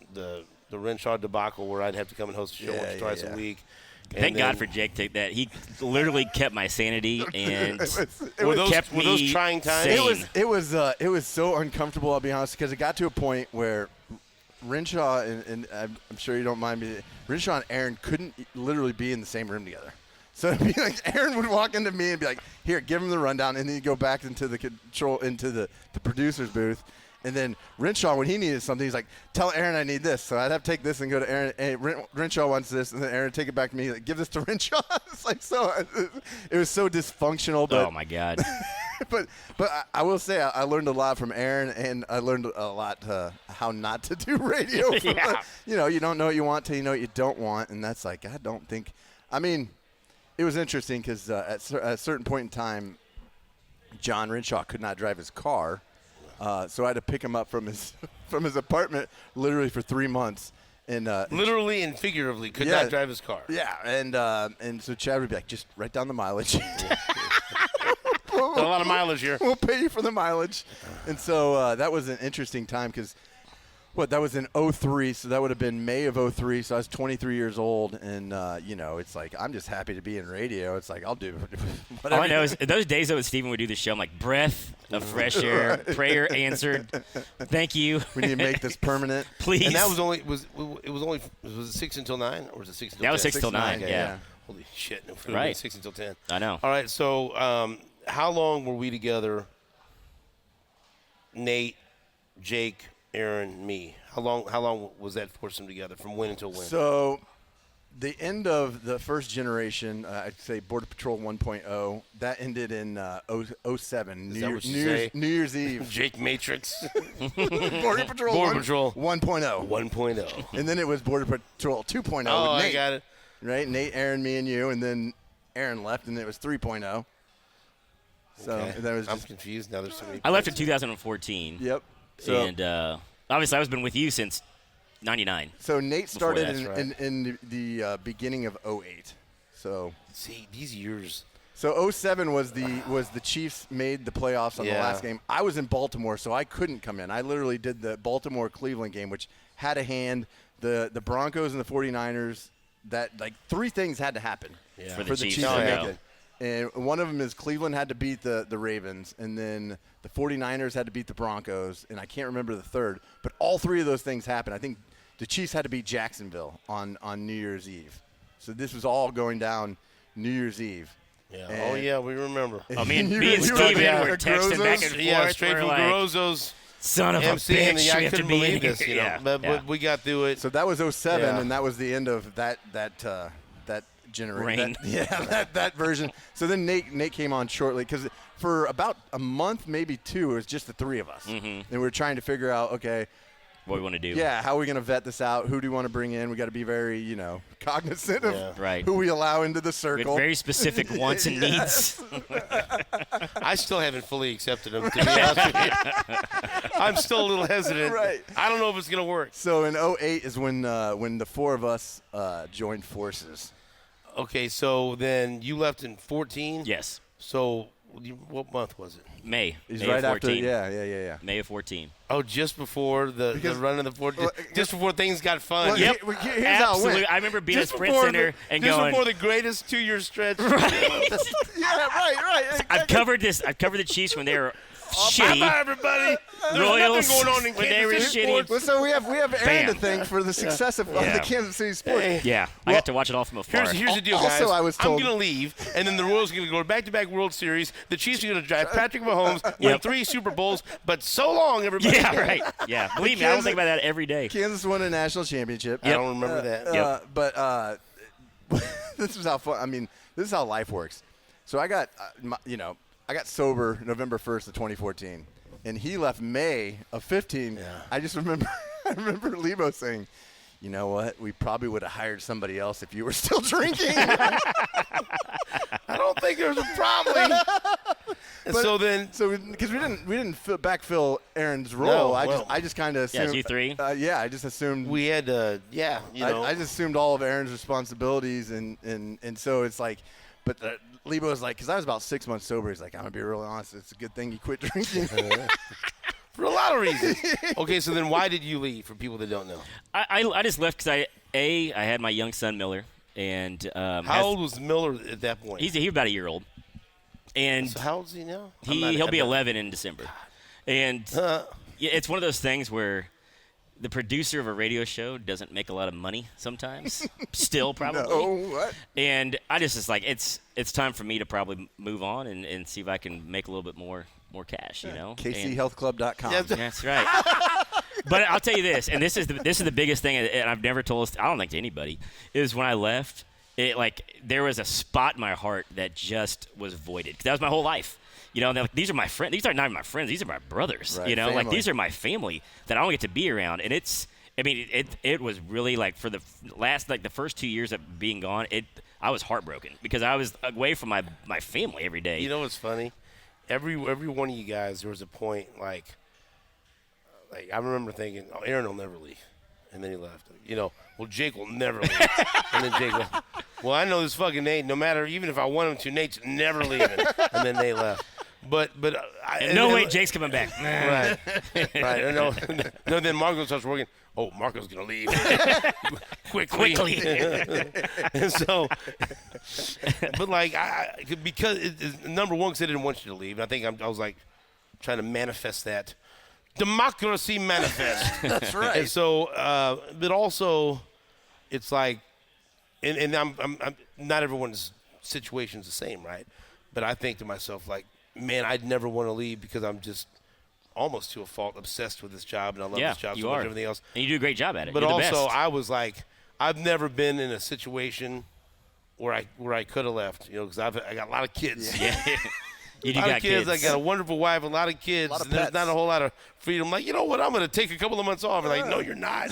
Renshaw debacle where I'd have to come and host a show once or twice a week. Thank God for Jake that he literally kept my sanity and Were kept those me trying times? sane. It was so uncomfortable, I'll be honest, because it got to a point where Renshaw and I'm sure you don't mind me, Renshaw and Aaron couldn't literally be in the same room together. So it'd be like Aaron would walk into me and be like, "Here, give him the rundown," and then he'd go back into the producer's booth. And then Renshaw, when he needed something, he's like, "Tell Aaron I need this." So I'd have to take this and go to Aaron. Hey, Renshaw wants this, and then Aaron would take it back to me. Like, "Give this to Renshaw." It's like it was so dysfunctional. But, Oh my God. but I will say I learned a lot from Aaron, and I learned a lot how not to do radio. Yeah. You don't know what you want till you know what you don't want, and that's like I don't think. I mean, it was interesting because at a certain point in time, John Renshaw could not drive his car. So I had to pick him up from his apartment literally for 3 months, and Literally and figuratively could not drive his car. Yeah, and so Chad would be like, "Just write down the mileage." A lot of mileage here. We'll pay you for the mileage. And so that was an interesting time because that was in 2003, so that would have been May of 2003, so I was 23 years old, and it's like I'm just happy to be in radio. It's like I'll do whatever. All I know is those days that Steven would do the show, I'm like, breath of fresh air, prayer answered. Thank you. We need to make this permanent. Please. And that was was it 6 until 9 or was it 6 until 10? That was 6 till 9, okay, yeah. Holy shit. Right. 6 until 10. I know. All right, so how long were we together? Nate, Jake, Aaron, me. How long was that foursome together? From when until when? So the end of the first generation, I'd say Border Patrol 1.0, that ended in 07, New Year's Eve. Jake Matrix. Border Patrol 1.0. 1.0. And then it was Border Patrol 2.0. Oh, with Nate, I got it. Right? Nate, Aaron, me, and you. And then Aaron left, and it was 3.0. So that was I'm confused now. There's so many. I left in 2014. Yep. So, And obviously, I've been with you since 99. So Nate started that, in the beginning of 08. So See, these years. So 07 was the Chiefs made the playoffs on the last game. I was in Baltimore, so I couldn't come in. I literally did the Baltimore-Cleveland game, which had a hand. The Broncos and the 49ers, that like three things had to happen for the Chiefs Chiefs to to go. make it. And one of them is Cleveland had to beat the Ravens, and then the 49ers had to beat the Broncos, and I can't remember the third. But all three of those things happened. I think the Chiefs had to beat Jacksonville on New Year's Eve. So this was all going down New Year's Eve. Yeah. Oh, yeah, we remember. I mean, me and Steven were texting back and forth. Yeah, straight from like, Garozzo's. Son of a MC, bitch, and we I have to couldn't be in believe here. this, you know. But we got through it. So that was 07, Yeah. and that was the end of that generation. Reign. That version. So then Nate came on shortly because for about a month, maybe two, it was just the three of us, and we were trying to figure out, okay, what we want to do. yeah, how are we going to vet this out? Who do we want to bring in? We got to be very, cognizant of Right. who we allow into the We had circle. very specific wants and needs. I still haven't fully accepted him, to be honest with you. I'm still a little hesitant. Right. I don't know if it's going to work. So in 08 is when the four of us joined forces. Okay, so then you left in 14? Yes. So what month was it? May. He's May right of 14. after, yeah. May of 14. Oh, just before the run of the 14? Just before things got fun. Well, Yep. here's how it Absolutely. went. I remember being Just at Sprint before Center and just going, before the greatest 2-year stretch. Yeah, right. I've covered the Chiefs when they were shitty. Bye, everybody. There's Royals, nothing going on in when they were Kansas City shitty. sports. Well, so we have Aaron Bam. to thank for the success of Yeah. the Kansas City sports. Hey. Yeah, I got to watch it all from afar. Here's the deal, Also, guys. I was told- I'm going to leave, and then the Royals are going to go to back-to-back World Series. The Chiefs are going to drive Patrick Mahomes, win 3 Super Bowls. But so long, everybody. Yeah, right. Yeah, believe me, I don't think about that every day. Kansas won a national championship. I don't remember that. Yep. But this is how fun. I mean, this is how life works. So I got, I got sober November 1st of 2014, and he left May of 15. Yeah. I just remember, Leabo saying, "You know what? We probably would have hired somebody else if you were still drinking." I don't think there's a problem. And so because we didn't backfill Aaron's role. No, I just kind of assumed. you three? I just assumed. we had to, I just assumed all of Aaron's responsibilities, and so it's like, but Leabo was like, because I was about 6 months sober. He's like, I'm gonna be real honest. It's a good thing you quit drinking. for a lot of reasons. Okay, so then why did you leave, for people that don't know? I just left because I had my young son Miller, and How old was Miller at that point? he's about a year old, and So how old is he now? he'll be 11 in December, and it's one of those things where the producer of a radio show doesn't make a lot of money sometimes, still probably. Oh, what? And I just like it's time for me to probably move on and see if I can make a little bit more cash, And KCHealthClub.com. Yeah, that's right. But I'll tell you this, and this is the biggest thing, and I've never told this, I don't think to anybody, is when I left, there was a spot in my heart that just was voided. 'Cause that was my whole life. These are my friends. These are not even my friends. These are my brothers. Right, like these are my family that I don't get to be around. And it was really like for the last, like the first 2 years of being gone, I was heartbroken because I was away from my family every day. You know what's funny? Every one of you guys, there was a point like I remember thinking, oh, Aaron will never leave. And then he left. Well, Jake will never leave. And then Jake left. Well, I know this fucking Nate, no matter, even if I want him to, Nate's never leaving. And then they left. But no way Jake's coming back. Right. No, then Marco starts working. Oh, Marco's going to leave. Quickly. And so, but because number one, because they didn't want you to leave. And I think I was like trying to manifest that. Democracy manifest. That's right. And so, but also, it's like, and I'm not everyone's situation's the same, right? But I think to myself, like, man, I'd never want to leave because I'm just almost to a fault obsessed with this job, and I love this job so much and everything else. And you do a great job at it. But You're the also, best. I was like, I've never been in a situation where I could have left, because I got a lot of kids. Yeah. You do a lot got of kids. I got a wonderful wife, a lot of kids. Lot of and there's pets. not a whole lot of freedom. Like, you know what? I'm going to take a couple of months off. And like, no, you're not.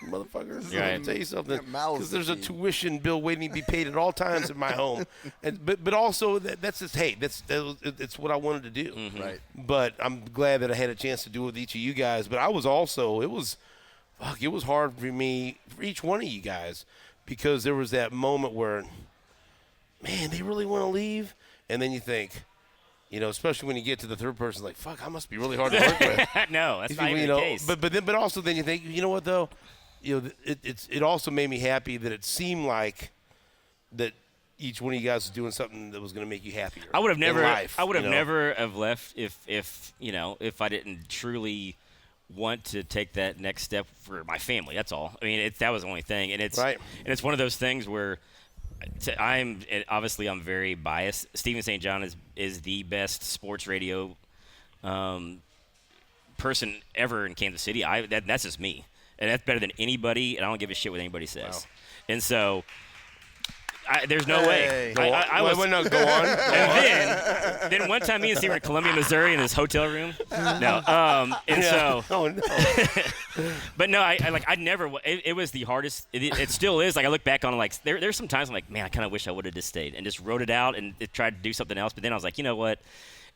Motherfuckers, Right. let me tell you something. mouths Because there's to a feed. tuition bill waiting to be paid at all times in my home. But also, that's just, hey, it's what I wanted to do. Mm-hmm. Right. But I'm glad that I had a chance to do it with each of you guys. But I was also, it was hard for me, for each one of you guys, because there was that moment where, man, they really want to leave? And then you think, especially when you get to the third person, like, fuck, I must be really hard to work with. No, that's not even the case. But also then you think, you know what though, it also made me happy that it seemed like that each one of you guys was doing something that was going to make you happier. I would have never. in life, I would have never have left if I didn't truly want to take that next step for my family. That's all. I mean, that was the only thing, and it's Right. And it's one of those things where I'm very biased. Stephen St. John is the best sports radio person ever in Kansas City. That's just me, and that's better than anybody. And I don't give a shit what anybody says. Wow. And so. There's no way. Go on. And then one time me and Steve were in Columbia, Missouri in this hotel room. No. Oh, no. But no, I never, it was the hardest. It still is. Like, I look back on it, like, there's some times I'm like, man, I kind of wish I would have just stayed and just wrote it out and tried to do something else. But then I was like, you know what?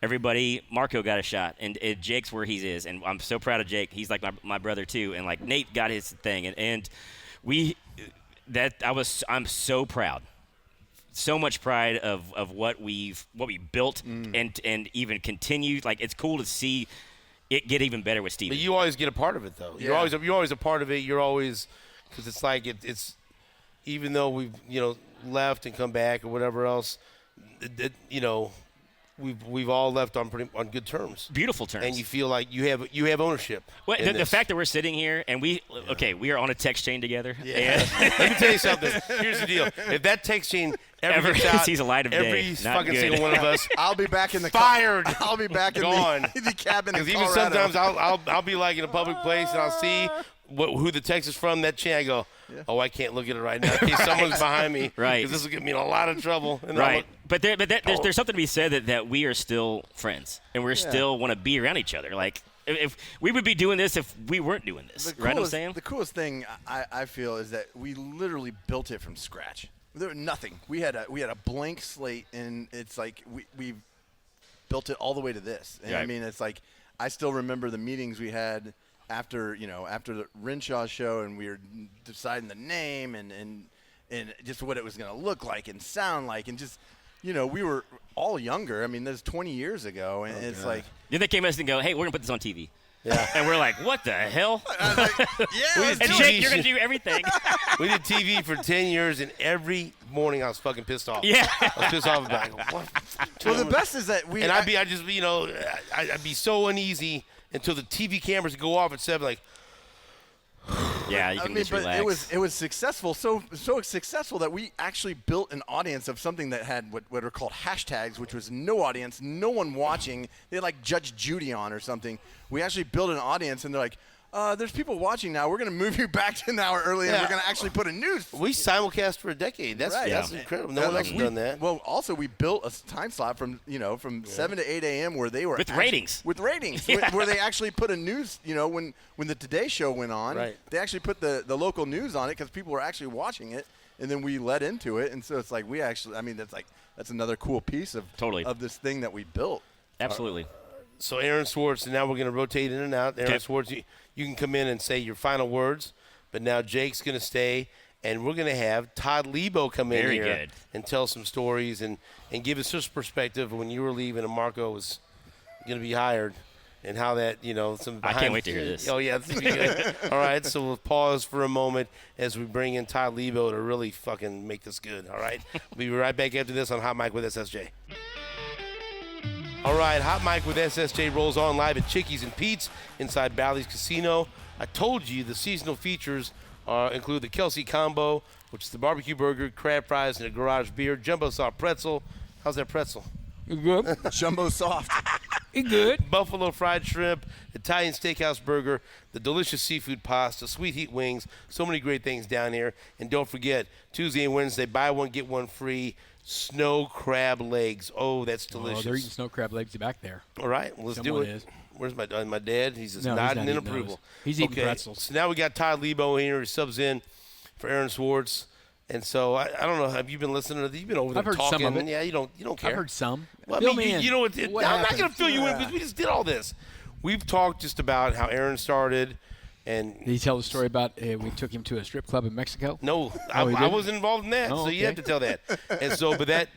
Everybody, Marco got a shot, and Jake's where he is. And I'm so proud of Jake. He's like my brother too. And like Nate got his thing. And I'm so proud. So much pride of what we built and even continued. Like, it's cool to see it get even better with Steven. But you always get a part of it, though. Yeah. You're always a part of it. You're always, because it's like it's even though we've left and come back or whatever else, we've all left on good terms. Beautiful terms. And you feel like you have ownership. Well, in the this. fact that we're sitting here and we are on a text chain together. Yeah. And Let me tell you something. Here's the deal. If that text chain ever gets out, sees a light of every day, not fucking good. single one of us I'll be back in the fired. I'll be back in Gone. the cabin in Because even Colorado. sometimes I'll be like in a public place and I'll see who the text is from, that chain. I go, oh, I can't look at it right now in case someone's behind me. Right. Because this will get me in a lot of trouble. And right. But there's something to be said that we are still friends and we still want to be around each other. Like, if we would be doing this if we weren't doing this. Right what I'm saying? The coolest thing I feel is that we literally built it from scratch. There was nothing. We had a blank slate, and it's like we built it all the way to this. And I mean, it's like I still remember the meetings we had after the Renshaw show, and we were deciding the name and just what it was going to look like and sound like, and just we were all younger. I mean, that's 20 years ago, and it's like Then they came to us and go, hey, we're gonna put this on TV. Yeah. And we're like, what the hell? yeah, And Jake, you're gonna do everything. We did TV for 10 years, and every morning I was fucking pissed off. Yeah. I was pissed off about it. I go, what? well, the best is that And I'd be so uneasy until the TV cameras go off at 7, like, Yeah, you can just but relax. it was successful, so successful that we actually built an audience of something that had what are called hashtags, which was no audience, no one watching. They had like Judge Judy on or something. We actually built an audience, and they're like, there's people watching now. We're going to move you back to an hour early, and we're going to actually put a news. we simulcast for a decade. That's incredible. No one else has done that. Well, also we built a time slot from 7 to 8 a.m. where they were With ratings. With ratings, where they actually put a news. When the Today Show went on, they actually put the local news on it because people were actually watching it, and then we led into it, and so it's like that's another cool piece of this thing that we built. Absolutely. So Aaron Swartz, and now we're going to rotate in and out. Aaron Swartz, you can come in and say your final words, but now Jake's going to stay, and we're going to have Todd Leabo come in here and tell some stories and give us his perspective of when you were leaving and Marco was going to be hired and how that, some behind. I can't wait to hear this. Oh, yeah. This is good. All right, so we'll pause for a moment as we bring in Todd Leabo to really fucking make this good, all right? We'll be right back after this on Hot Mic with SSJ. All right, Hot Mic with SSJ rolls on live at Chickie's and Pete's inside Bally's Casino. I told you the seasonal features include the Kelsey Combo, which is the barbecue burger, crab fries, and a garage beer, jumbo soft pretzel. How's that pretzel? You good? Jumbo soft. You good? Buffalo fried shrimp, a Italian steakhouse burger, the delicious seafood pasta, sweet heat wings, so many great things down here. And don't forget, Tuesday and Wednesday, buy one, get one free, snow crab legs. Oh, that's delicious. Oh, they're eating snow crab legs back there. All right, well, let's do Someone it. is. Where's my dad? He's just No, he's nodding not in eating approval. those. He's eating pretzels. So now we got Todd Leabo here. He subs in for Aaron Swartz. And so I don't know. Have you been listening to this? You've been over there I've heard talking. some of it. Yeah, you don't care. I've heard some. Well, Fill I mean, me in. you know what? I'm not happened? going to fill you in because we just did all this. We've talked just about how Aaron started, and Did he tell the story about we took him to a strip club in Mexico? no, he I didn't? wasn't involved in that, Oh, so you have okay. to tell that. And so, but that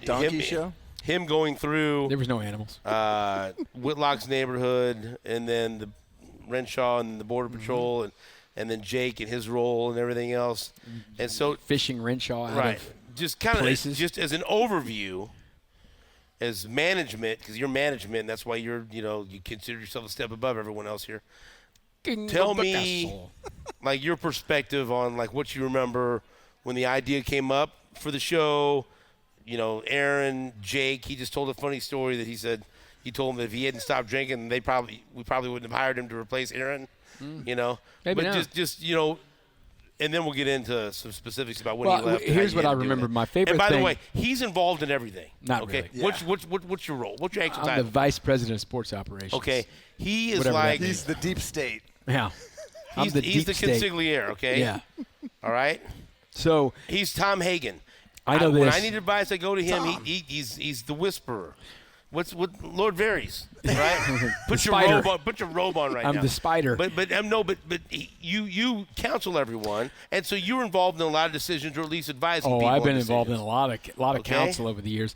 Donkey show? him going through There was no animals. Whitlock's neighborhood, and then the Renshaw and the Border Mm-hmm. Patrol, and then Jake and his role and everything else. And so, Fishing Renshaw out right, of just kind of places. just as an overview, as management, because you're management, and that's why you consider yourself a step above everyone else here. Tell me, like, your perspective on, like, what you remember when the idea came up for the show. Aaron, Jake, he just told a funny story that he said he told him that if he hadn't stopped drinking, we probably wouldn't have hired him to replace Aaron. Maybe but not. just and then we'll get into some specifics about when he Well, left. and here's how what you I had to do remember. it. My favorite And by thing- the way, he's involved in everything. Not okay. really. What's your role? What's your actual I'm the title? vice president of sports operations. Okay. He is Whatever that like means. He's the deep state. Yeah. I'm he's the he's deep the state. consigliere. Okay. Yeah. All right. So He's Tom Hagen. I know When this. I need advice, I go to him. He's the whisperer. What Lord Varys, right? Put your spider. robe on. Put your robe on right now. I'm the spider. But you counsel everyone, and so you're involved in a lot of decisions, or at least advising people. I've on been involved in decisions. a lot of Okay. counsel over the years.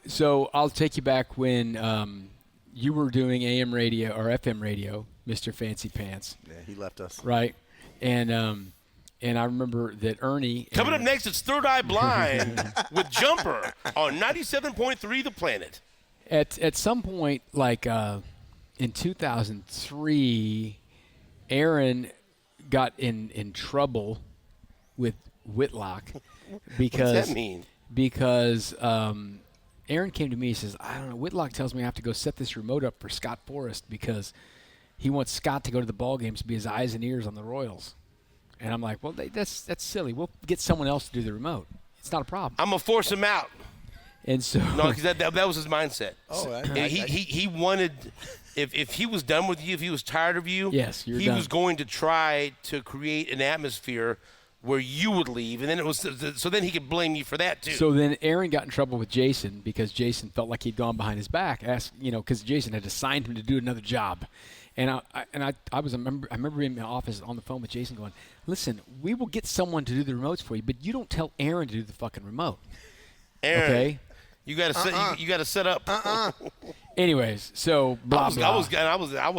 So I'll take you back when you were doing AM radio or FM radio, Mr. Fancy Pants, Yeah, he left us. right? And I remember that Ernie Coming up next, it's Third Eye Blind with Jumper on 97.3 The Planet. At some point, like in 2003, Aaron got in trouble with Whitlock because What does that mean? because Aaron came to me and says, I don't know, Whitlock tells me I have to go set this remote up for Scott Forrest because he wants Scott to go to the ball games to be his eyes and ears on the Royals. And I'm like, well, that's silly. We'll get someone else to do the remote. It's not a problem. I'm gonna force him out. And so No, because that was his mindset. Oh, He wanted, if he was done with you, if he was tired of you, Yes, you're he done. was going to try to create an atmosphere where you would leave, and then it was so then he could blame you for that too. So then Aaron got in trouble with Jason because Jason felt like he'd gone behind his back, because Jason had assigned him to do another job. And I remember in my office on the phone with Jason going, listen, we will get someone to do the remotes for you, but you don't tell Aaron to do the fucking remote. Aaron, Okay? you got to set you got to set up. Anyways, so blah, blah. I didn't You have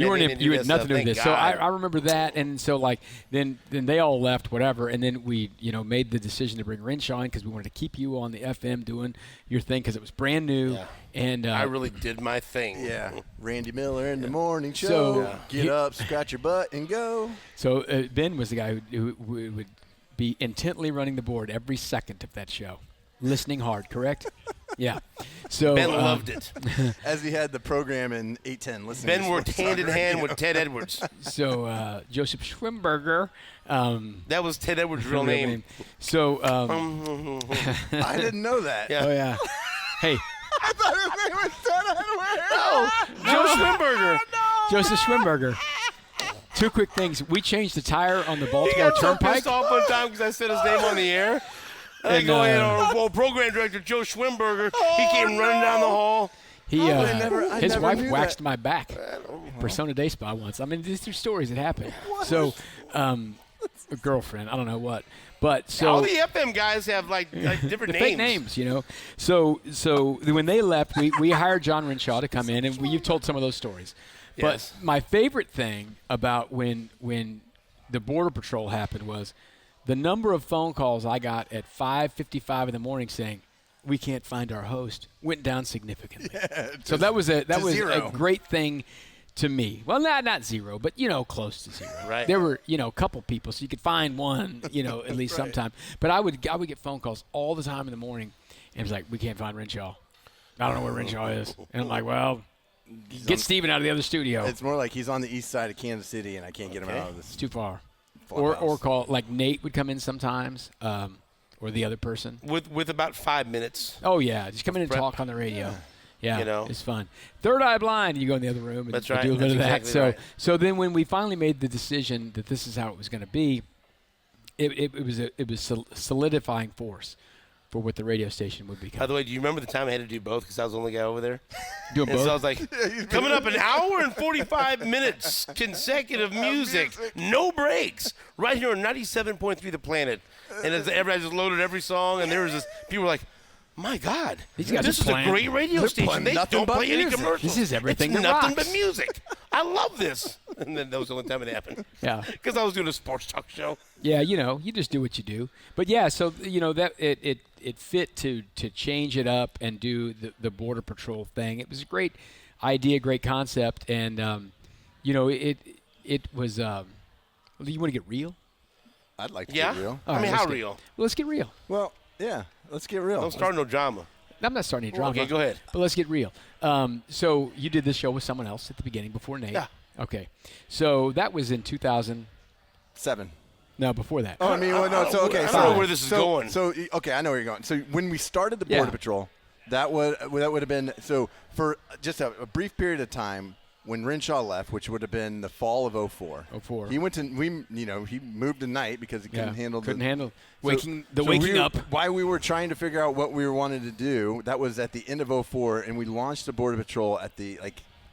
weren't. anything to You do had that nothing to do stuff, with this. thank So God. I remember that, and so like then they all left, whatever, and then we made the decision to bring Renshaw in because we wanted to keep you on the FM doing your thing because it was brand new, Yeah. and I really did my thing. Yeah. Randy Miller in the morning show. So- Get up, scratch your butt, and go. So Ben was the guy who would be intently running the board every second of that show, listening hard. Correct? Yeah. So Ben loved it. As he had the program in 810. Listening Ben to worked Sports hand in Talk hand Radio. with Ted Edwards. So Joseph Schwimberger. That was Ted Edwards' real name. So I didn't know that. Yeah. oh yeah. Hey, I thought his name was Ted Edwards. Joe Schwimberger. Joseph Schwimberger. Two quick things. We changed the tire on the He Baltimore got so Turnpike. pissed off one time because I said his name on the air. And I And, go ahead, our program director, Joe Schwimberger, he came running down the hall. He, I his never wife knew waxed that. my back. Persona Day Spa once. I mean, these are stories that happen. So, a girlfriend, I don't know what, but so All the FM guys have like different the names. fake names, you know. So when they left, we hired John Renshaw to come in, and you've told some of those stories. Yes. But my favorite thing about when the Border Patrol happened was the number of phone calls I got at 5:55 in the morning saying, "We can't find our host," went down significantly. So that was a zero. great thing to me. Well, not zero, but close to zero. Right. There were a couple people, so you could find one, at least sometime. But I would get phone calls all the time in the morning, and it was like, "We can't find Renshaw. I don't know where Renshaw is," and I'm like, "Well, Get Steven out of the other studio. It's more like he's on the east side of Kansas City, and I can't get him out of this. It's too far. Clubhouse. Or call like Nate would come in sometimes, or the other person. With about 5 minutes. Oh yeah, just come in and Prep. talk on the radio. Yeah, You know. it's fun. Third Eye Blind, you go in the other room and That's right. do a bit That's of that. exactly So right. so then when we finally made the decision that this is how it was going to be, it was solidifying force for what the radio station would become. By the way, do you remember the time I had to do both because I was the only guy over there? Doing And both. so I was like, coming up an hour and 45 minutes, consecutive music, no breaks, right here on 97.3 The Planet. And as I just loaded every song, and there was this, people were like, my God, These guys this are is a playing- great radio they're station. playing They nothing don't but play any music. commercials. This is everything It's that nothing rocks. but music. I love this. And then that was the only time it happened. Yeah. Because I was doing a sports talk show. Yeah, you just do what you do. But yeah, so that it fit to change it up and do the Border Patrol thing. It was a great idea, great concept, and it was. You want to get real? I'd like to Yeah? get real. All I mean, right, how let's real? Well, let's get real. Well, yeah, let's get real. Don't start no drama. I'm not starting a drama. Okay, go ahead. But let's get real. So you did this show with someone else at the beginning before Nate. Yeah. Okay. So that was in 2000. 7. No, before that. Oh, I mean, well, no. So okay, I so don't know where this is going. So okay, I know where you're going. So when we started the Yeah. Border Patrol, that would have been so for just a brief period of time when Renshaw left, which would have been the fall of 04. 04. He went to he moved at night because he couldn't handle waking we up. While we were trying to figure out what we wanted to do, that was at the end of 04, and we launched the Border Patrol at the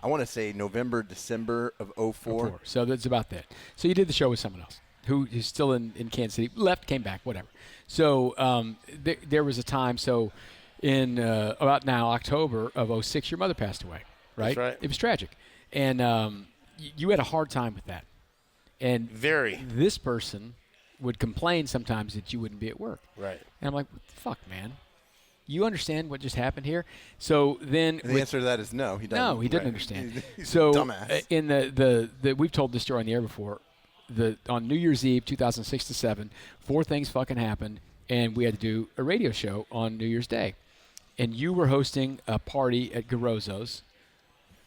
I want to say November, December of 04. So that's about that. So you did the show with someone else who's still in Kansas City, left, came back, whatever. So there was a time. So in about now October of 06, your mother passed away. Right. That's right. It was tragic, and you had a hard time with that. And Very. this person would complain sometimes that you wouldn't be at work. Right. And I'm like, what the fuck, man? You understand what just happened here? So then And the answer to that is no. He doesn't. no, he didn't Right. understand. He's So a dumbass. in the we've told this story on the air before. On New Year's Eve, 2006 to 7, 4 things fucking happened, and we had to do a radio show on New Year's Day. And you were hosting a party at Garozzo's,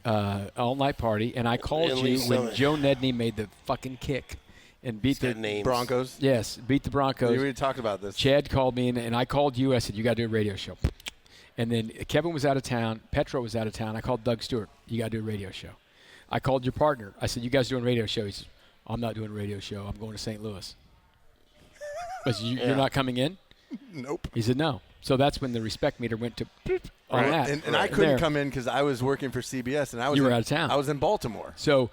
all-night party, and I called Really you when something. Joe Nedney made the fucking kick and beat the Names. Broncos. Yes, beat the Broncos. We already talked about this. Chad called me, and I called you. I said, you got to do a radio show. And then Kevin was out of town. Petro was out of town. I called Doug Stewart. You got to do a radio show. I called your partner. I said, you guys doing a radio show? He said, I'm not doing a radio show. I'm going to St. Louis. I said, you're not coming in? Nope. He said, no. So that's when the respect meter went to on Right. that. And I couldn't come in because I was working for CBS, and I was You were out of town. I was in Baltimore. So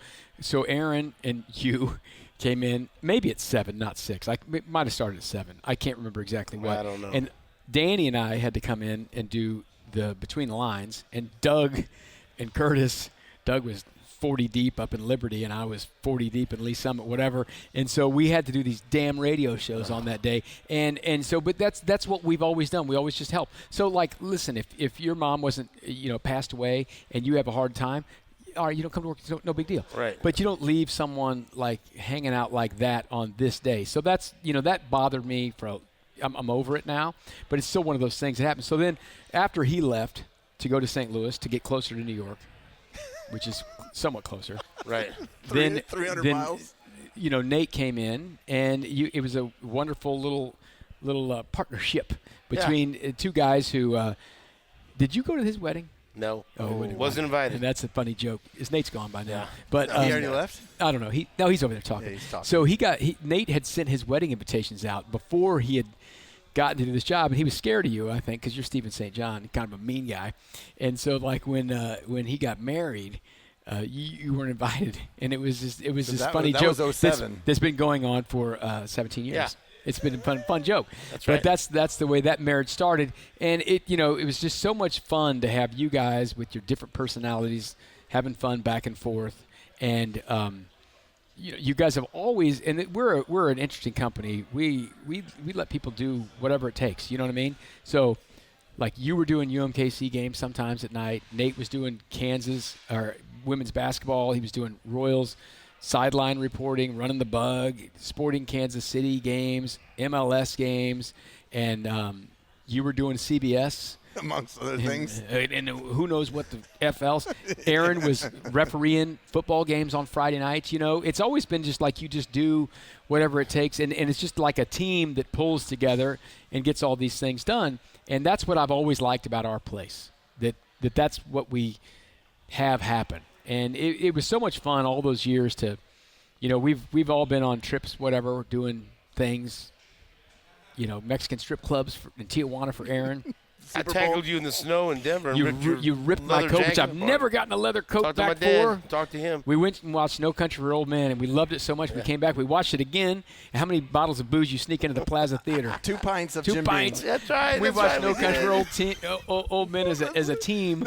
Aaron and you came in maybe at 7, not 6. I might have started at 7. I can't remember exactly what. I don't know. And Danny and I had to come in and do the Between the Lines. And Doug and Curtis, Doug was 40 deep up in Liberty, and I was 40 deep in Lee Summit, whatever. And so we had to do these damn radio shows on that day. And so, but that's what we've always done. We always just help. So, like, listen, if your mom wasn't, passed away and you have a hard time, all right, you don't come to work, no big deal. Right. But you don't leave someone, like, hanging out like that on this day. So that's, that bothered me I'm over it now, but it's still one of those things that happens. So then after he left to go to St. Louis to get closer to New York, which is somewhat closer. Right. Then 300 then, miles. Nate came in, and it was a wonderful little partnership between two guys who. Did you go to his wedding? No. Oh, he wouldn't Wasn't invited. And that's a funny joke. Nate's gone by now. Yeah. But He already left? I don't know. He's over there talking. Yeah, he's talking. So Nate had sent his wedding invitations out before he had gotten to do this job, and he was scared of you, I think, because you're Stephen St. John, kind of a mean guy. And so, like, when he got married, you weren't invited, and it was this funny that joke was 07. that's been going on for 17 years. Yeah. It's been a fun joke. That's But right. that's the way that marriage started, and it was just so much fun to have you guys with your different personalities having fun back and forth, and you guys have always, and we're an interesting company. We let people do whatever it takes. You know what I mean? So, like, you were doing UMKC games sometimes at night. Nate was doing Kansas or women's basketball. He was doing Royals sideline reporting, running the bug, sporting Kansas City games, MLS games, and you were doing CBS amongst other things. And who knows what the F else. Aaron was refereeing football games on Friday nights. It's always been just like you just do whatever it takes. And it's just like a team that pulls together and gets all these things done. And that's what I've always liked about our place, that's what we have happen. And it was so much fun all those years to, we've all been on trips, whatever, doing things, Mexican strip clubs in Tijuana for Aaron. I tackled you in the snow in Denver. And You ripped my coat, which I've never gotten a leather coat Talk to back my dad. for. Talk to him. We went and watched No Country for Old Men, and we loved it so much. We came back. We watched it again. And how many bottles of booze you sneak into the Plaza Theater? 2 pints of 2 Jim pints. Beam. That's right. We that's watched right, No we Country did. for Old Men as a team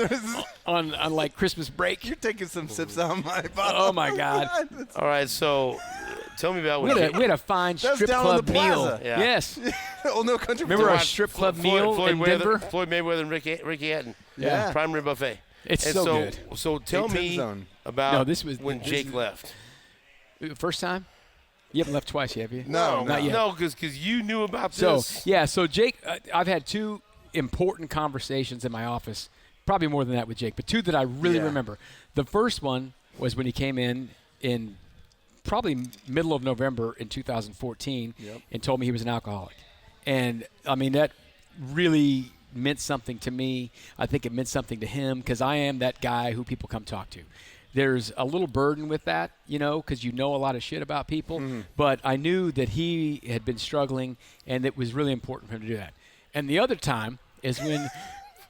on like Christmas break. You're taking some sips out of my bottle. Oh my God! All right, so tell me about We had a fine That's strip down on club the meal. plaza. Yeah. Yes. Oh, No Country for Remember Old our Men. strip club meal in Denver? Floyd Mayweather and Ricky Hatton. Yeah. Prime rib buffet. It's And so so good. So tell 8-10 me zone. about No, this was- when this Jake is- left. First time? You haven't left twice, have you? No, not yet. No, because you knew about So this. so Jake, I've had 2 important conversations in my office, probably more than that with Jake, but 2 that I really Yeah. remember. The first one was when he came in probably middle of November in 2014 and told me he was an alcoholic. And, I mean, that really meant something to me. I think it meant something to him because I am that guy who people come talk to. There's a little burden with that, because you know a lot of shit about people. But I knew that he had been struggling, and it was really important for him to do that. And the other time is when,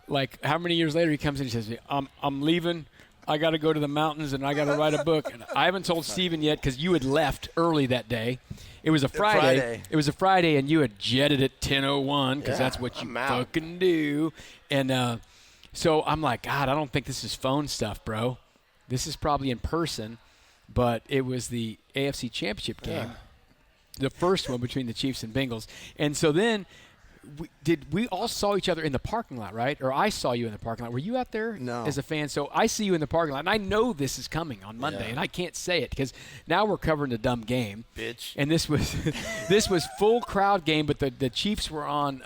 like, how many years later he comes in and says, I'm leaving. I got to go to the mountains, and I got to write a book. And I haven't told Steven yet because you had left early that day. It was a Friday. It was a Friday, and you had jetted at 10:01 because that's what you I'm out. fucking do. And so I'm like, God, I don't think this is phone stuff, bro. This is probably in person. But it was the AFC Championship game, the first one between the Chiefs and Bengals. And so then we all saw each other in the parking lot, right? Or I saw you in the parking lot. Were you out there No. as a fan? So I see you in the parking lot, and I know this is coming on Monday, and I can't say it because now we're covering the dumb game. Bitch. And this was this was full crowd game, but the Chiefs were on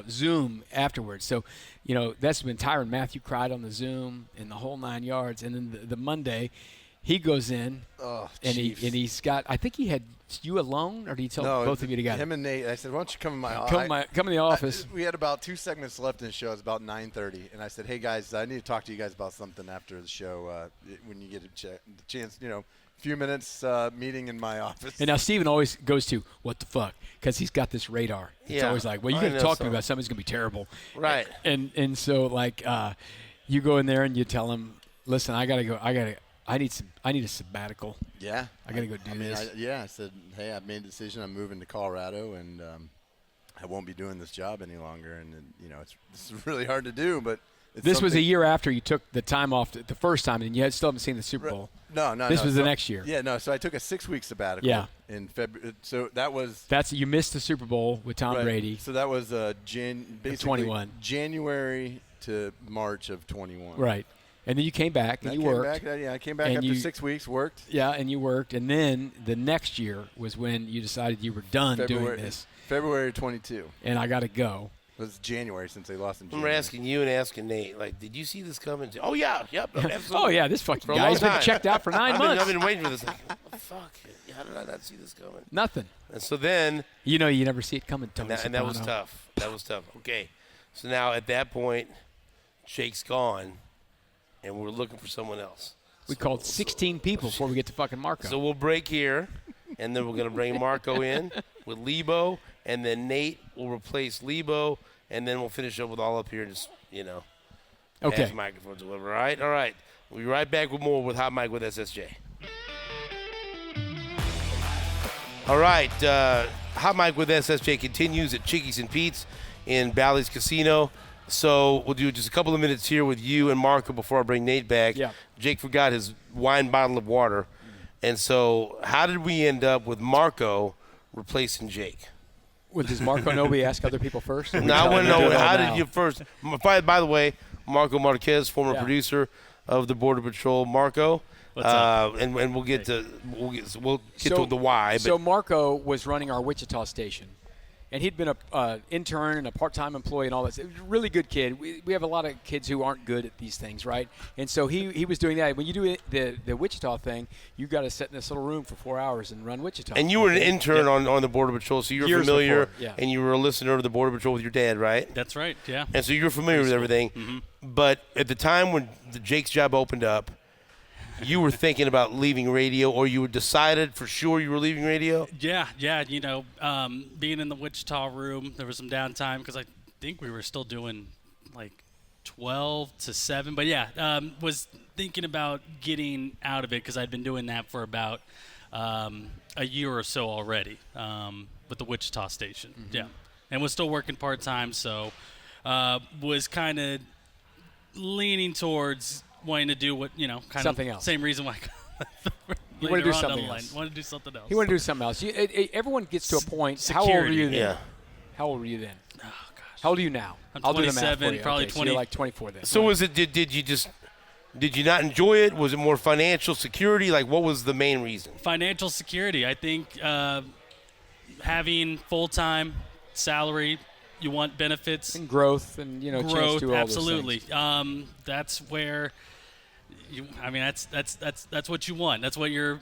Zoom afterwards. So, that's when Tyrann Mathieu cried on the Zoom and the whole 9 yards. And then the Monday, he goes in and he's got. I think he had you alone, or did he tell both of you together? Him and Nate. I said, why don't you come in my office? Come in the office. We had about 2 segments left in the show. It was about 9:30, and I said, "Hey guys, I need to talk to you guys about something after the show. When you get the chance, few minutes meeting in my office." And now Steven always goes to what the fuck because he's got this radar. It's Yeah, always like, well, you I got to know talk to so. me about something's gonna be terrible, Right. And so like you go in there and you tell him, listen, I need a sabbatical. Yeah, I gotta go do this. I said, "Hey, I've made a decision. I'm moving to Colorado, and I won't be doing this job any longer. And this is really hard to do, but." This was a year after you took the time off the first time, and you still haven't seen the Super Bowl. No. This was the So- next year. Yeah, no. So I took a 6-week sabbatical. Yeah. In February. So that was. You missed the Super Bowl with Tom Right. Brady. So that was basically 21. January to March of 21. Right. And then you came back and you worked. I came back And after you- 6 weeks, worked. Yeah, and you worked. And then the next year was when you decided you were done doing this. February 22 And I got to go. was January since they lost in I remember January. asking you and asking Nate, like, did you see this coming? Oh, yeah. Yep. Absolutely. Oh, yeah, this fucking For a guy. long He's been time. checked out for 9 months. I've been waiting for this. Like, what the fuck? How did I not see this coming? Nothing. And so then, You never see it coming, Tony and that was Soprano. tough. That was tough. Okay. So now at that point, Jake's gone, and we're looking for someone else. We called 16 people before we get to fucking Marco. So we'll break here, and then we're going to bring Marco in with Leabo, and then Nate will replace Leabo, and then we'll finish up with all up here, just, okay. half microphones or whatever. All right. We'll be right back with more with Hot Mike with SSJ. All right. Hot Mike with SSJ continues at Chickie's and Pete's in Bally's Casino. So we'll do just a couple of minutes here with you and Marco before I bring Nate back. Yeah. Jake forgot his wine bottle of water. And so how did we end up with Marco replacing Jake? Well, does Marco know we ask other people first? No, I want to know, how did you first – by the way, Marco Marquez, former producer of the Border Patrol. Marco. What's up? And we'll get to to the why. But So Marco was running our Wichita station, And he'd been a intern and a part-time employee and all that. He was a really good kid. We have a lot of kids who aren't good at these things, right? And so he was doing that. When you do the Wichita thing, you got to sit in this little room for 4 hours and run Wichita. And you were an intern on the Border Patrol, so you're Years familiar, before, yeah. and you were a listener to the Border Patrol with your dad, right? That's right, yeah. And so you're familiar with everything. Mm-hmm. But at the time when Jake's job opened up, you were thinking about leaving radio, or you were decided for sure you were leaving radio? Yeah. Being in the Wichita room, there was some downtime because I think we were still doing like 12 to 7. But was thinking about getting out of it because I'd been doing that for about a year or so already with the Wichita station. Mm-hmm. Yeah, and was still working part-time, so was kind of leaning towards wanting to do what, kind something of else. Same reason why you want to do something else. Want to do something else. He wanted to do something else. Everyone gets to a point. Security. How old were you then? Yeah. How old were you then? Oh, gosh. How old are you now? I'm I'll do the math 27, for you. probably okay, 20. So you're like 24 then. So was it? Did you not enjoy it? Was it more financial security? Like, what was the main reason? Financial security. I think having full-time salary, you want benefits. And growth and, chance to do all absolutely. those things. That's where that's what you want. That's what your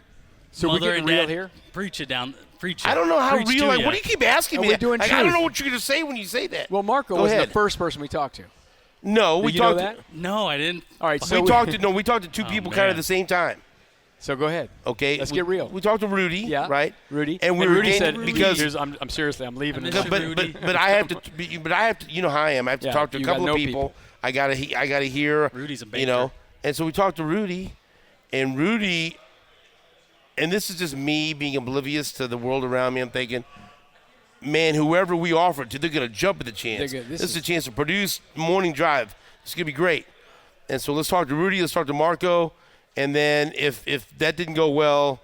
So mother we're getting and real dad here? preach it. I don't know how Preach real. to Like, ya. what do you keep asking Are me? we doing Like, I don't truth? know what you're going to say when you say that. Well, Marco Go wasn't ahead. the first person we talked to. No, we Did you know talked. that? No, I didn't. All right, so We talked to two people kind of man. at the same time. So go ahead. Okay, Let's get real. We talked to Rudy, Yeah. right? Rudy. And we were Rudy getting- said because I'm seriously, I'm leaving. I this miss shit." you, but Rudy. but I have to you know how I am. I have to Yeah, talk to a you couple gotta of know people. people. I gotta hear. Rudy's a You know, baker. and so we talked to Rudy, and Rudy, and this is just me being oblivious to the world around me. I'm thinking, man, whoever we offer it to, they're gonna jump at the chance. They're gonna- This is a chance to produce morning drive. It's gonna be great. And so let's talk to Rudy. Let's talk to Marco, and then if that didn't go well,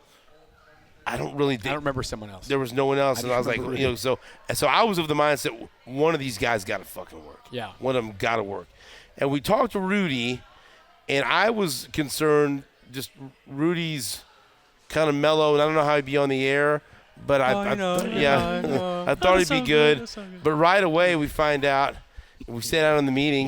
I don't really I think don't remember someone else. there was no one else, I and just I was like, remember you know, Rudy. so I was of the mindset one of these guys got to fucking work. Yeah. One of them got to work. And we talked to Rudy, and I was concerned just Rudy's kind of mellow, and I don't know how he'd be on the air, but I thought he'd be good. But right away we find out, we sat down in the meeting.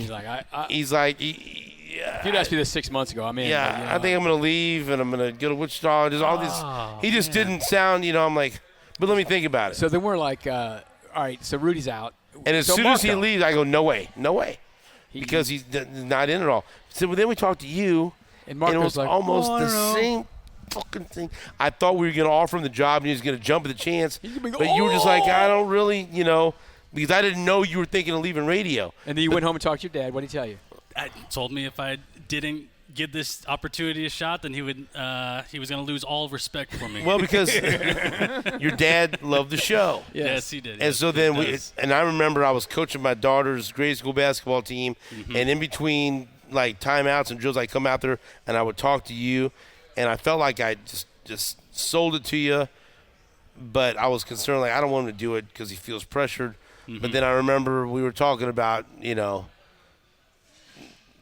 He's like, If if you'd asked me this 6 months ago, I'm in. yeah, but, I think I'm going to leave, and I'm going to go to Wichita. Just all this. He just didn't sound, I'm like, but let me think about it. So then we're like, all right, so Rudy's out. And as So soon as he Marco, leaves, I go, no way. Because he's not in at all. So then we talked to you, And and Marco's it was like, almost "Oh, I the don't know." same fucking thing. I thought we were going to offer him the job, and he was going to jump at the chance. He's gonna be, But you were just like, "Oh!" I don't really, because I didn't know you were thinking of leaving radio. And then you went home and talked to your dad. What did he tell you? I told me if I didn't give this opportunity a shot, then he was going to lose all respect for me. Well, because your dad loved the show. Yes, he did. And Yes, so he then does. I remember I was coaching my daughter's grade school basketball team, and in between like timeouts and drills, I'd come out there and I would talk to you, and I felt like I just sold it to you, but I was concerned, like, I don't want him to do it because he feels pressured. But then I remember we were talking about,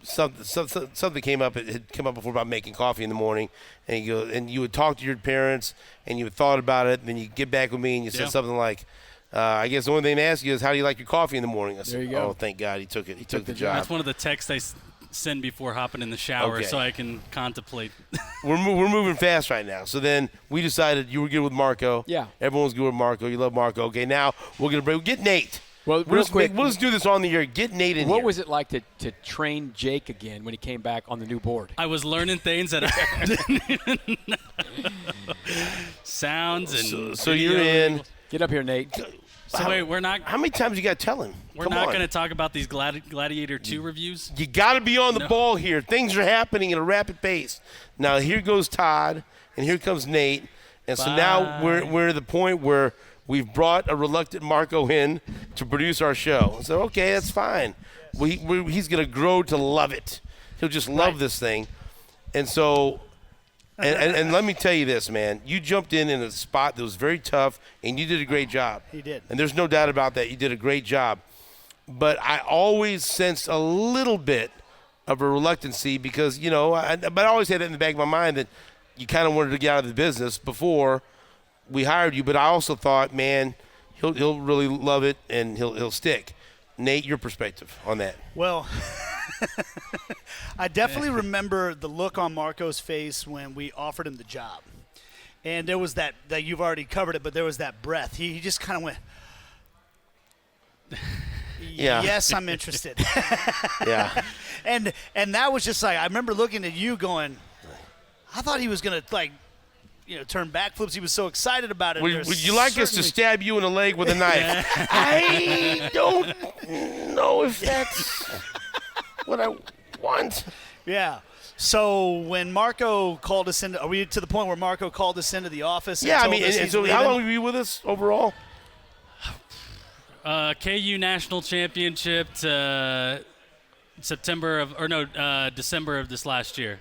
something came up. It had come up before about making coffee in the morning, and you would talk to your parents, and you had thought about it, and then you get back with me, and you said something like, I guess the only thing to ask you is, how do you like your coffee in the morning? I said, There you go. oh, thank God he took it. He took the job. That's one of the texts I send before hopping in the shower Okay. so I can contemplate. We're moving fast right now. So then we decided you were good with Marco. Yeah. Everyone's good with Marco. You love Marco. Okay, now we're going to get Nate. Well, We'll real just, quick, we'll just do this on the air. Get Nate in what here. was it like to train Jake again when he came back on the new board? I was learning things that I didn't even know. Sounds and So you're in. Get up here, Nate. So wait, we're not. How many times you got to tell him? We're Come not on. going to talk about these Gladiator 2 reviews. You got to be on the No. ball here. Things are happening at a rapid pace. Now here goes Todd, and here comes Nate, and so now we're at the point where we've brought a reluctant Marco in to produce our show. So okay, that's fine. He's going to grow to love it. He'll just love this thing, and so. And let me tell you this, man. You jumped in a spot that was very tough, and you did a great job. He did. And there's no doubt about that. You did a great job. But I always sensed a little bit of a reluctancy because, but I always had that in the back of my mind that you kind of wanted to get out of the business before we hired you. But I also thought, man, he'll really love it and he'll stick. Nate, your perspective on that? Well, I definitely remember the look on Marco's face when we offered him the job. And there was that you've already covered it, but there was that breath. He just kind of went, Yeah. yes, I'm interested. Yeah. And that was just like, I remember looking at you going, I thought he was going to, like, turn backflips. He was so excited about it. Would you like us to stab you in the leg with a knife? I don't know if that's what I want. Yeah. So when Marco called us in, are we to the point where Marco called us into the office? Yeah, and and so how long were you with us overall? KU National Championship December of this last year.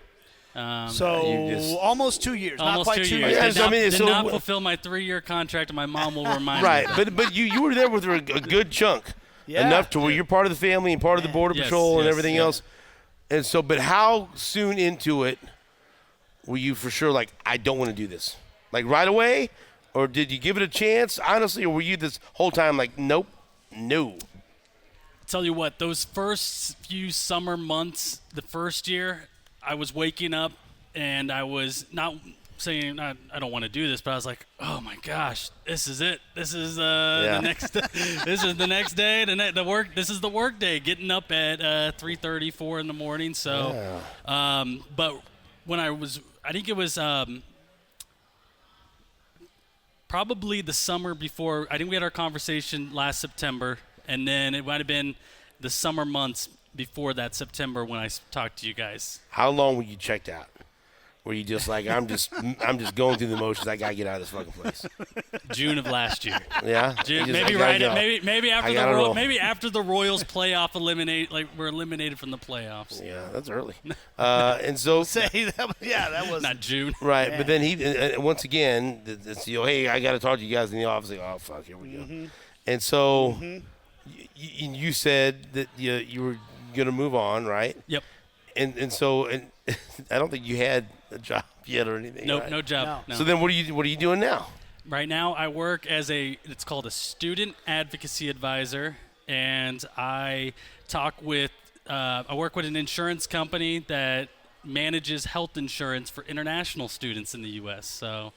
Almost 2 years, almost not quite 2 years. Yeah, Did not fulfill my 3-year contract, and my mom will remind me. Right, but you were there with a good chunk, enough to where you're part of the family and part of the Border Patrol and everything else. And so, but how soon into it were you for sure like, I don't want to do this? Like right away? Or did you give it a chance, honestly? Or were you this whole time like, nope, no? Tell you what, those first few summer months, the first year, I was waking up and I was not saying I don't want to do this, but I was like, oh my gosh, this is it. This is the next. This is the next day. This is the work day. Getting up at 3:30, 4 in the morning. So, but when I think it was probably the summer before. I think we had our conversation last September, and then it might have been the summer months before that September when I talked to you guys. How long were you checked out? Were you just like, I'm just going through the motions. I gotta get out of this fucking place. June of last year. Yeah, maybe after the Royals playoff were eliminated from the playoffs. Yeah, that's early. And so that was not June. Right, Yeah. but then he once again, it's hey, I got to talk to you guys in the office. Like, oh fuck, here we go. And so you said that you were gonna move on, right? Yep. And so I don't think you had a job yet or anything. Nope, right? no job. No. So then what are you doing now? Right now I work as it's called a student advocacy advisor, and I work with an insurance company that manages health insurance for international students in the U.S. So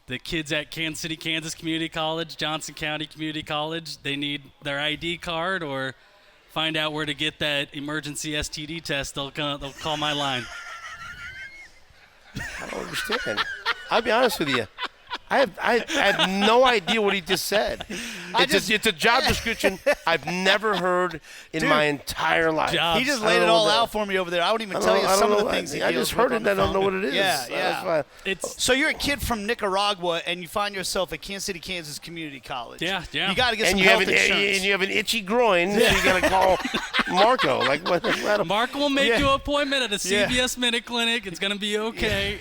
the kids at Kansas City, Kansas Community College, Johnson County Community College, they need their ID card or find out where to get that emergency STD test, they'll call my line. I don't understand. I'll be honest with you. I have no idea what he just said. It's a job description I've never heard in my entire life. He just laid it all out for me over there. I wouldn't even tell you some of the things he I deals just with heard it on and the I don't phone. know what it is. Yeah. It's So you're a kid from Nicaragua, and you find yourself at Kansas City, Kansas Community College. Yeah. You got to get and some you have health insurance. and you have an itchy groin, so you got to call Marco. Like what? Mark will make you an appointment at a CVS Minute Clinic. It's going to be okay.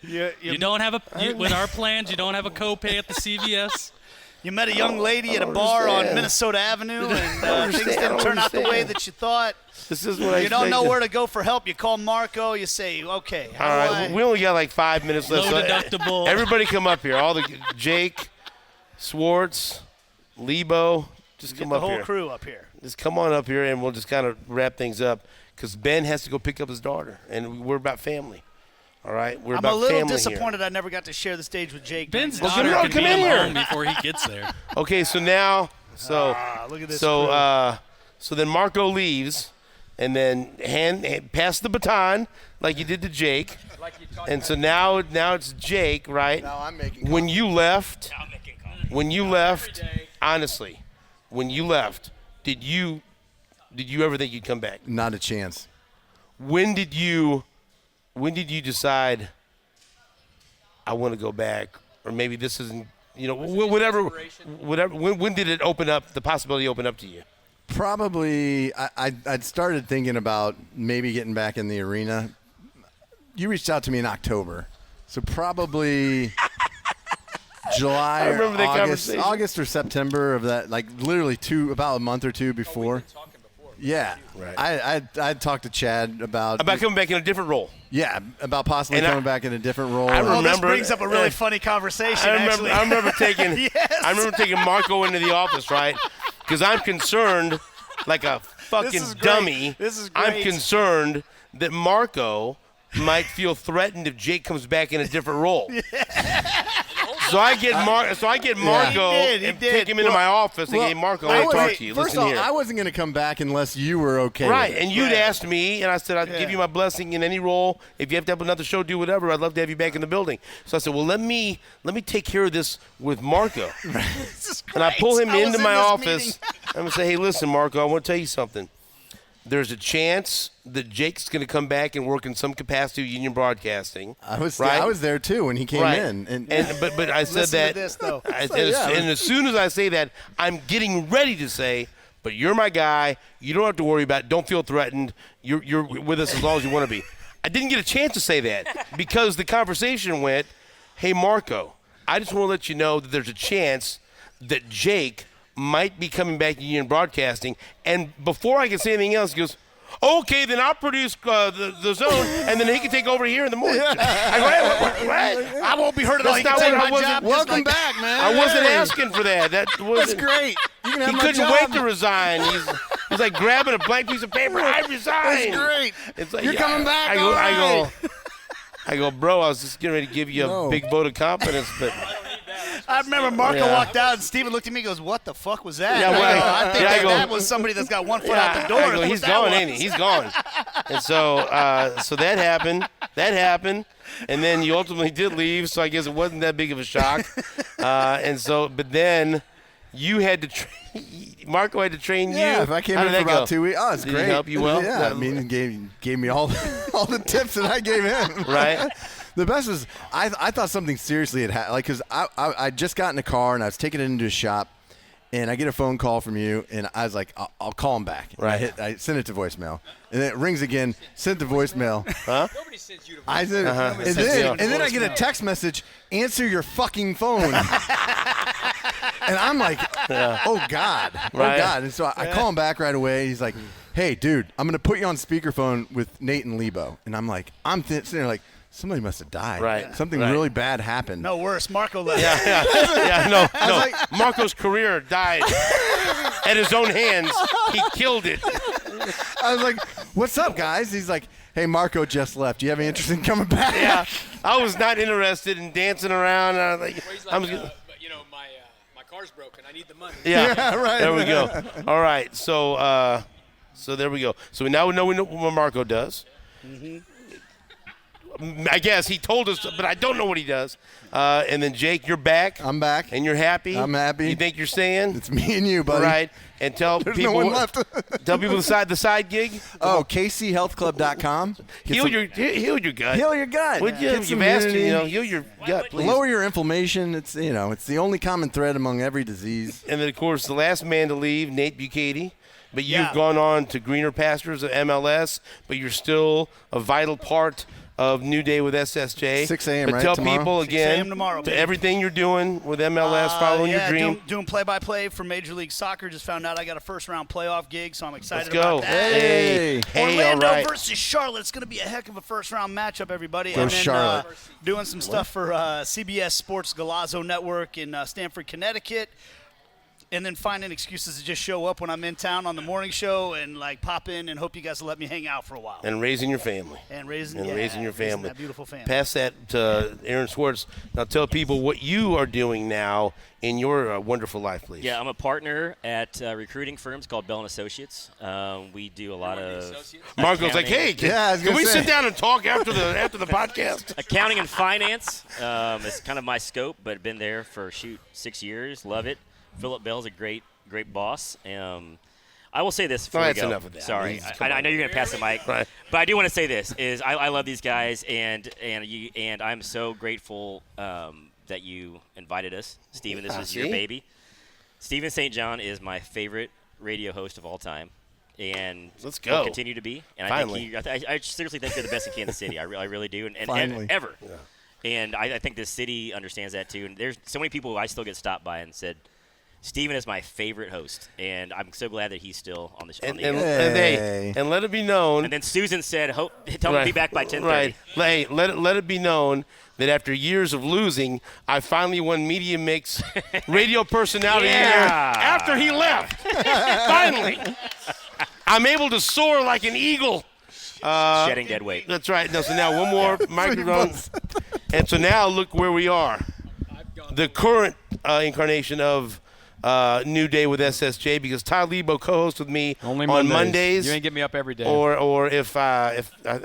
You don't have with our plans, you don't have a copay at the CVS. You met a young lady at a bar on Minnesota Avenue, and things didn't turn out the way that you thought. This is what you don't know where to go for help. You call Marco. You say, okay. All right, we only got like 5 minutes left. Low deductible. Everybody come up here. All the Jake, Swartz, Leabo, just come up here. The whole crew up here. Just come on up here, and we'll just kind of wrap things up because Ben has to go pick up his daughter, and we're about family. All right, we're about I'm a little family disappointed I never got to share the stage with Jake. Ben's Well, daughter come could be in here. home before he gets there. Okay, so now, look at this so then Marco leaves, and then pass the baton like you did to Jake, and so now it's Jake, right? Now I'm making When you left, honestly, when you left, did you ever think you'd come back? Not a chance. When did you decide I want to go back, or maybe this isn't, whatever. When did it open up? The possibility open up to you? Probably, I'd started thinking about maybe getting back in the arena. You reached out to me in October, so probably July, I remember that August or September of that, like literally about a month or two before. Yeah. Right. I talked to Chad about coming back in a different role. Yeah, about possibly coming back in a different role. I Well, remember. this brings up a really funny conversation. I remember taking. Yes. I remember taking Marco into the office, right? Because I'm concerned, like a fucking is great. dummy. This is I'm great. concerned that Marco might feel threatened if Jake comes back in a different role. So I get Marco He and did. take him into my office and say, hey, Marco, I want to talk to you. First Listen of all, here. I wasn't going to come back unless you were okay. Right, with it. and you'd asked me, and I said I'd give you my blessing in any role. If you have to have another show, do whatever. I'd love to have you back in the building. So I said, well, let me take care of this with Marco. And I pull him into my office. I'm going to say, hey, listen, Marco, I want to tell you something. There's a chance that Jake's going to come back and work in some capacity with Union Broadcasting. I was there too when he came Right. in. But I said Listen that. to this, though. And as soon as I say that, I'm getting ready to say, but you're my guy. You don't have to worry about it. Don't feel threatened. You're with us as long as you want to be. I didn't get a chance to say that because the conversation went, hey, Marco, I just want to let you know that there's a chance that Jake might be coming back to Union Broadcasting. And before I can say anything else, he goes, okay, then I'll produce the zone, and then he can take over here in the morning. I go, what? I won't be hurt at all. That's You not can take what I my wasn't- job. Welcome back, man. I wasn't Hey. asking for that. That wasn't, That's great. You can have He my couldn't job. wait to resign. He's like grabbing a blank piece of paper. I resign. That's great. It's like, You're coming back. I go, bro, I was just getting ready to give you a big vote of confidence, but I remember Marco Yeah. walked out and Steven looked at me and goes, what the fuck was that? Yeah, And I well, go, I think yeah, I that, go- that was somebody that's got one foot out the I door. go, What he's that gone, was. ain't he? He's gone. And so that happened. And then you ultimately did leave, so I guess it wasn't that big of a shock. But then you had to Marco had to train you. Yeah, if I came How in did for that go? about 2 weeks. Oh, it's Did great. he help you well? Yeah, I mean, he gave me all the tips that I gave him. Right. The best was I thought something seriously had happened. Like, because I just got in the car and I was taking it into a shop, and I get a phone call from you, and I was like, I'll call him back. And Right. I sent it to voicemail, and then it rings again. Sent to voicemail. Huh? Nobody sends you to I said, Nobody and sends you then, to and then I get a text message. Answer your fucking phone. And I'm like, oh God, Right. oh God. And so I call him back right away. He's like, hey, dude, I'm gonna put you on speakerphone with Nate and Leabo. And I'm like, sitting there like, somebody must have died. Right. Something Right. really bad happened. No worse. Marco left. Yeah, no. Marco's career died at his own hands. He killed it. I was like, what's up, guys? He's like, hey, Marco just left. Do you have any interest in coming back? Yeah, I was not interested in dancing around. I was like, Well, he's like, I'm but, you know, my car's broken. I need the money. yeah, right. There we go. All right, so there we go. So now we know what Marco does. I guess he told us, but I don't know what he does. And then Jake, you're back. I'm back. And you're happy. I'm happy. You think you're staying? It's me and you, buddy. Right. And tell There's people no one left. tell people the side gig. Oh, KCHealthClub.com. Heal your gut. Heal your gut. Would you? Get some You've asked immunity. heal your gut, please. Lower your inflammation. It's it's the only common thread among every disease. And then, of course, the last man to leave, Nate Bukaty. But you've Yeah. gone on to greener pastures at MLS, but you're still a vital part of New Day with SSJ. 6 a.m., But right, tell tomorrow? people 6 again a.m. tomorrow, to baby. everything you're doing with MLS, following your dream. Doing play-by-play for Major League Soccer. Just found out I got a first-round playoff gig, so I'm excited Let's go. about that. Hey, Orlando all right. versus Charlotte. It's going to be a heck of a first-round matchup, everybody. Go and then Charlotte. doing some stuff for CBS Sports Galazzo Network in Stamford, Connecticut. And then finding excuses to just show up when I'm in town on the morning show and like pop in and hope you guys will let me hang out for a while. And raising your family. And raising your family. that beautiful family. Pass that to Aaron Swartz. Now tell people what you are doing now in your wonderful life, please. Yeah, I'm a partner at recruiting firms called Bell & Associates. We do a lot of Marco's like, hey, Yeah, I was can gonna we say. sit down and talk after the podcast? accounting and finance. Is kind of my scope, but been there for 6 years. Love it. Philip Bell's a great boss. I will say this before we that's go. enough of that. Sorry, Please, I know you're going to pass the mic, Right. but I do want to say this: is I love these guys, and I'm so grateful that you invited us, Steven. This is your See? baby. Steven St. John is my favorite radio host of all time, and Let's go. will continue to be. And Finally. I think I seriously think you're the best in Kansas City. I really do, and Finally. ever. Yeah. And I think this city understands that too. And there's so many people who I still get stopped by and said, Steven is my favorite host, and I'm so glad that he's still on the show. And let it be known. And then Susan said, tell him to be back by 10:30. Right. Hey, let it be known that after years of losing, I finally won Media Mix Radio Personality of the Year after he left. Finally. I'm able to soar like an eagle. Shedding dead weight. That's right. No, so now one more microphone. And so now look where we are. The current incarnation of New Day with SSJ, because Ty Leabo co-hosts with me Only on Mondays. You ain't get me up every day. Or if I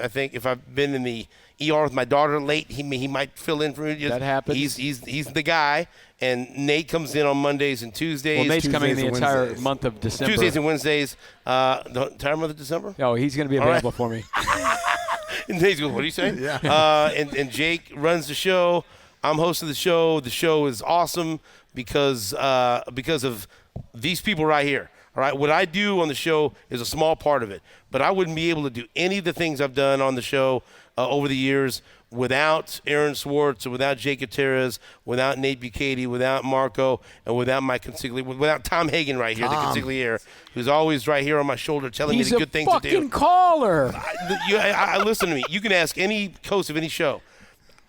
think if I've been in the ER with my daughter late, he might fill in for me. That happens. He's the guy. And Nate comes in on Mondays and Tuesdays. Well, Nate's Tuesdays coming the and entire Wednesdays. month of December. Tuesdays and Wednesdays. The entire month of December? Oh, he's going to be All right. available for me. And Nate's going, what are you saying? Yeah. And Jake runs the show. I'm hosting the show. The show is awesome because of these people right here. All right, what I do on the show is a small part of it, but I wouldn't be able to do any of the things I've done on the show over the years without Aaron Swartz, or without Jake Gutierrez, without Nate Bukaty, without Marco, and without my consigliere, without Tom Hagen right here, the consigliere, who's always right here on my shoulder telling me the good things to do. He's a fucking caller. Listen to me. You can ask any host of any show.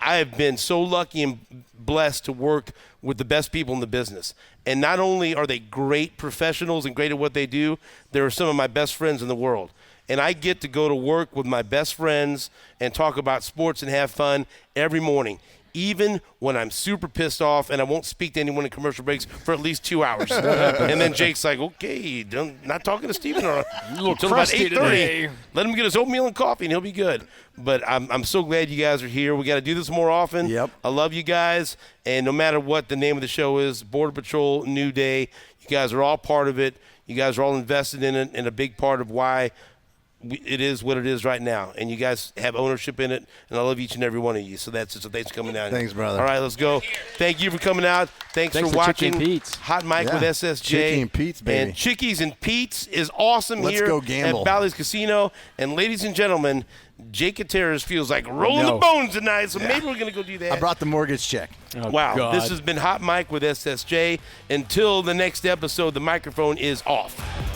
I have been so lucky and blessed to work with the best people in the business. And not only are they great professionals and great at what they do, they're some of my best friends in the world. And I get to go to work with my best friends and talk about sports and have fun every morning, even when I'm super pissed off and I won't speak to anyone in commercial breaks for at least 2 hours. And then Jake's like, okay, not talking to Steven until about 8:30. Let him get his oatmeal and coffee and he'll be good. But I'm so glad you guys are here. We got to do this more often. Yep. I love you guys. And no matter what the name of the show is, Border Patrol, New Day, you guys are all part of it. You guys are all invested in it and a big part of why it is what it is right now, and you guys have ownership in it, and I love each and every one of you. So that's it. So thanks for coming down. Thanks, brother. All right, let's go. Thank you for coming out. Thanks for Chickie watching and Pete's. Hot Mic with SSJ. Chickie and Pete's, baby. And Chickies and Pete's is awesome Let's here go gamble. at Bally's Casino. And ladies and gentlemen, Jake Gutierrez feels like rolling No. the bones tonight, so maybe we're going to go do that. I brought the mortgage check. Oh, Wow, God. this has been Hot Mic with SSJ. Until the next episode, the microphone is off.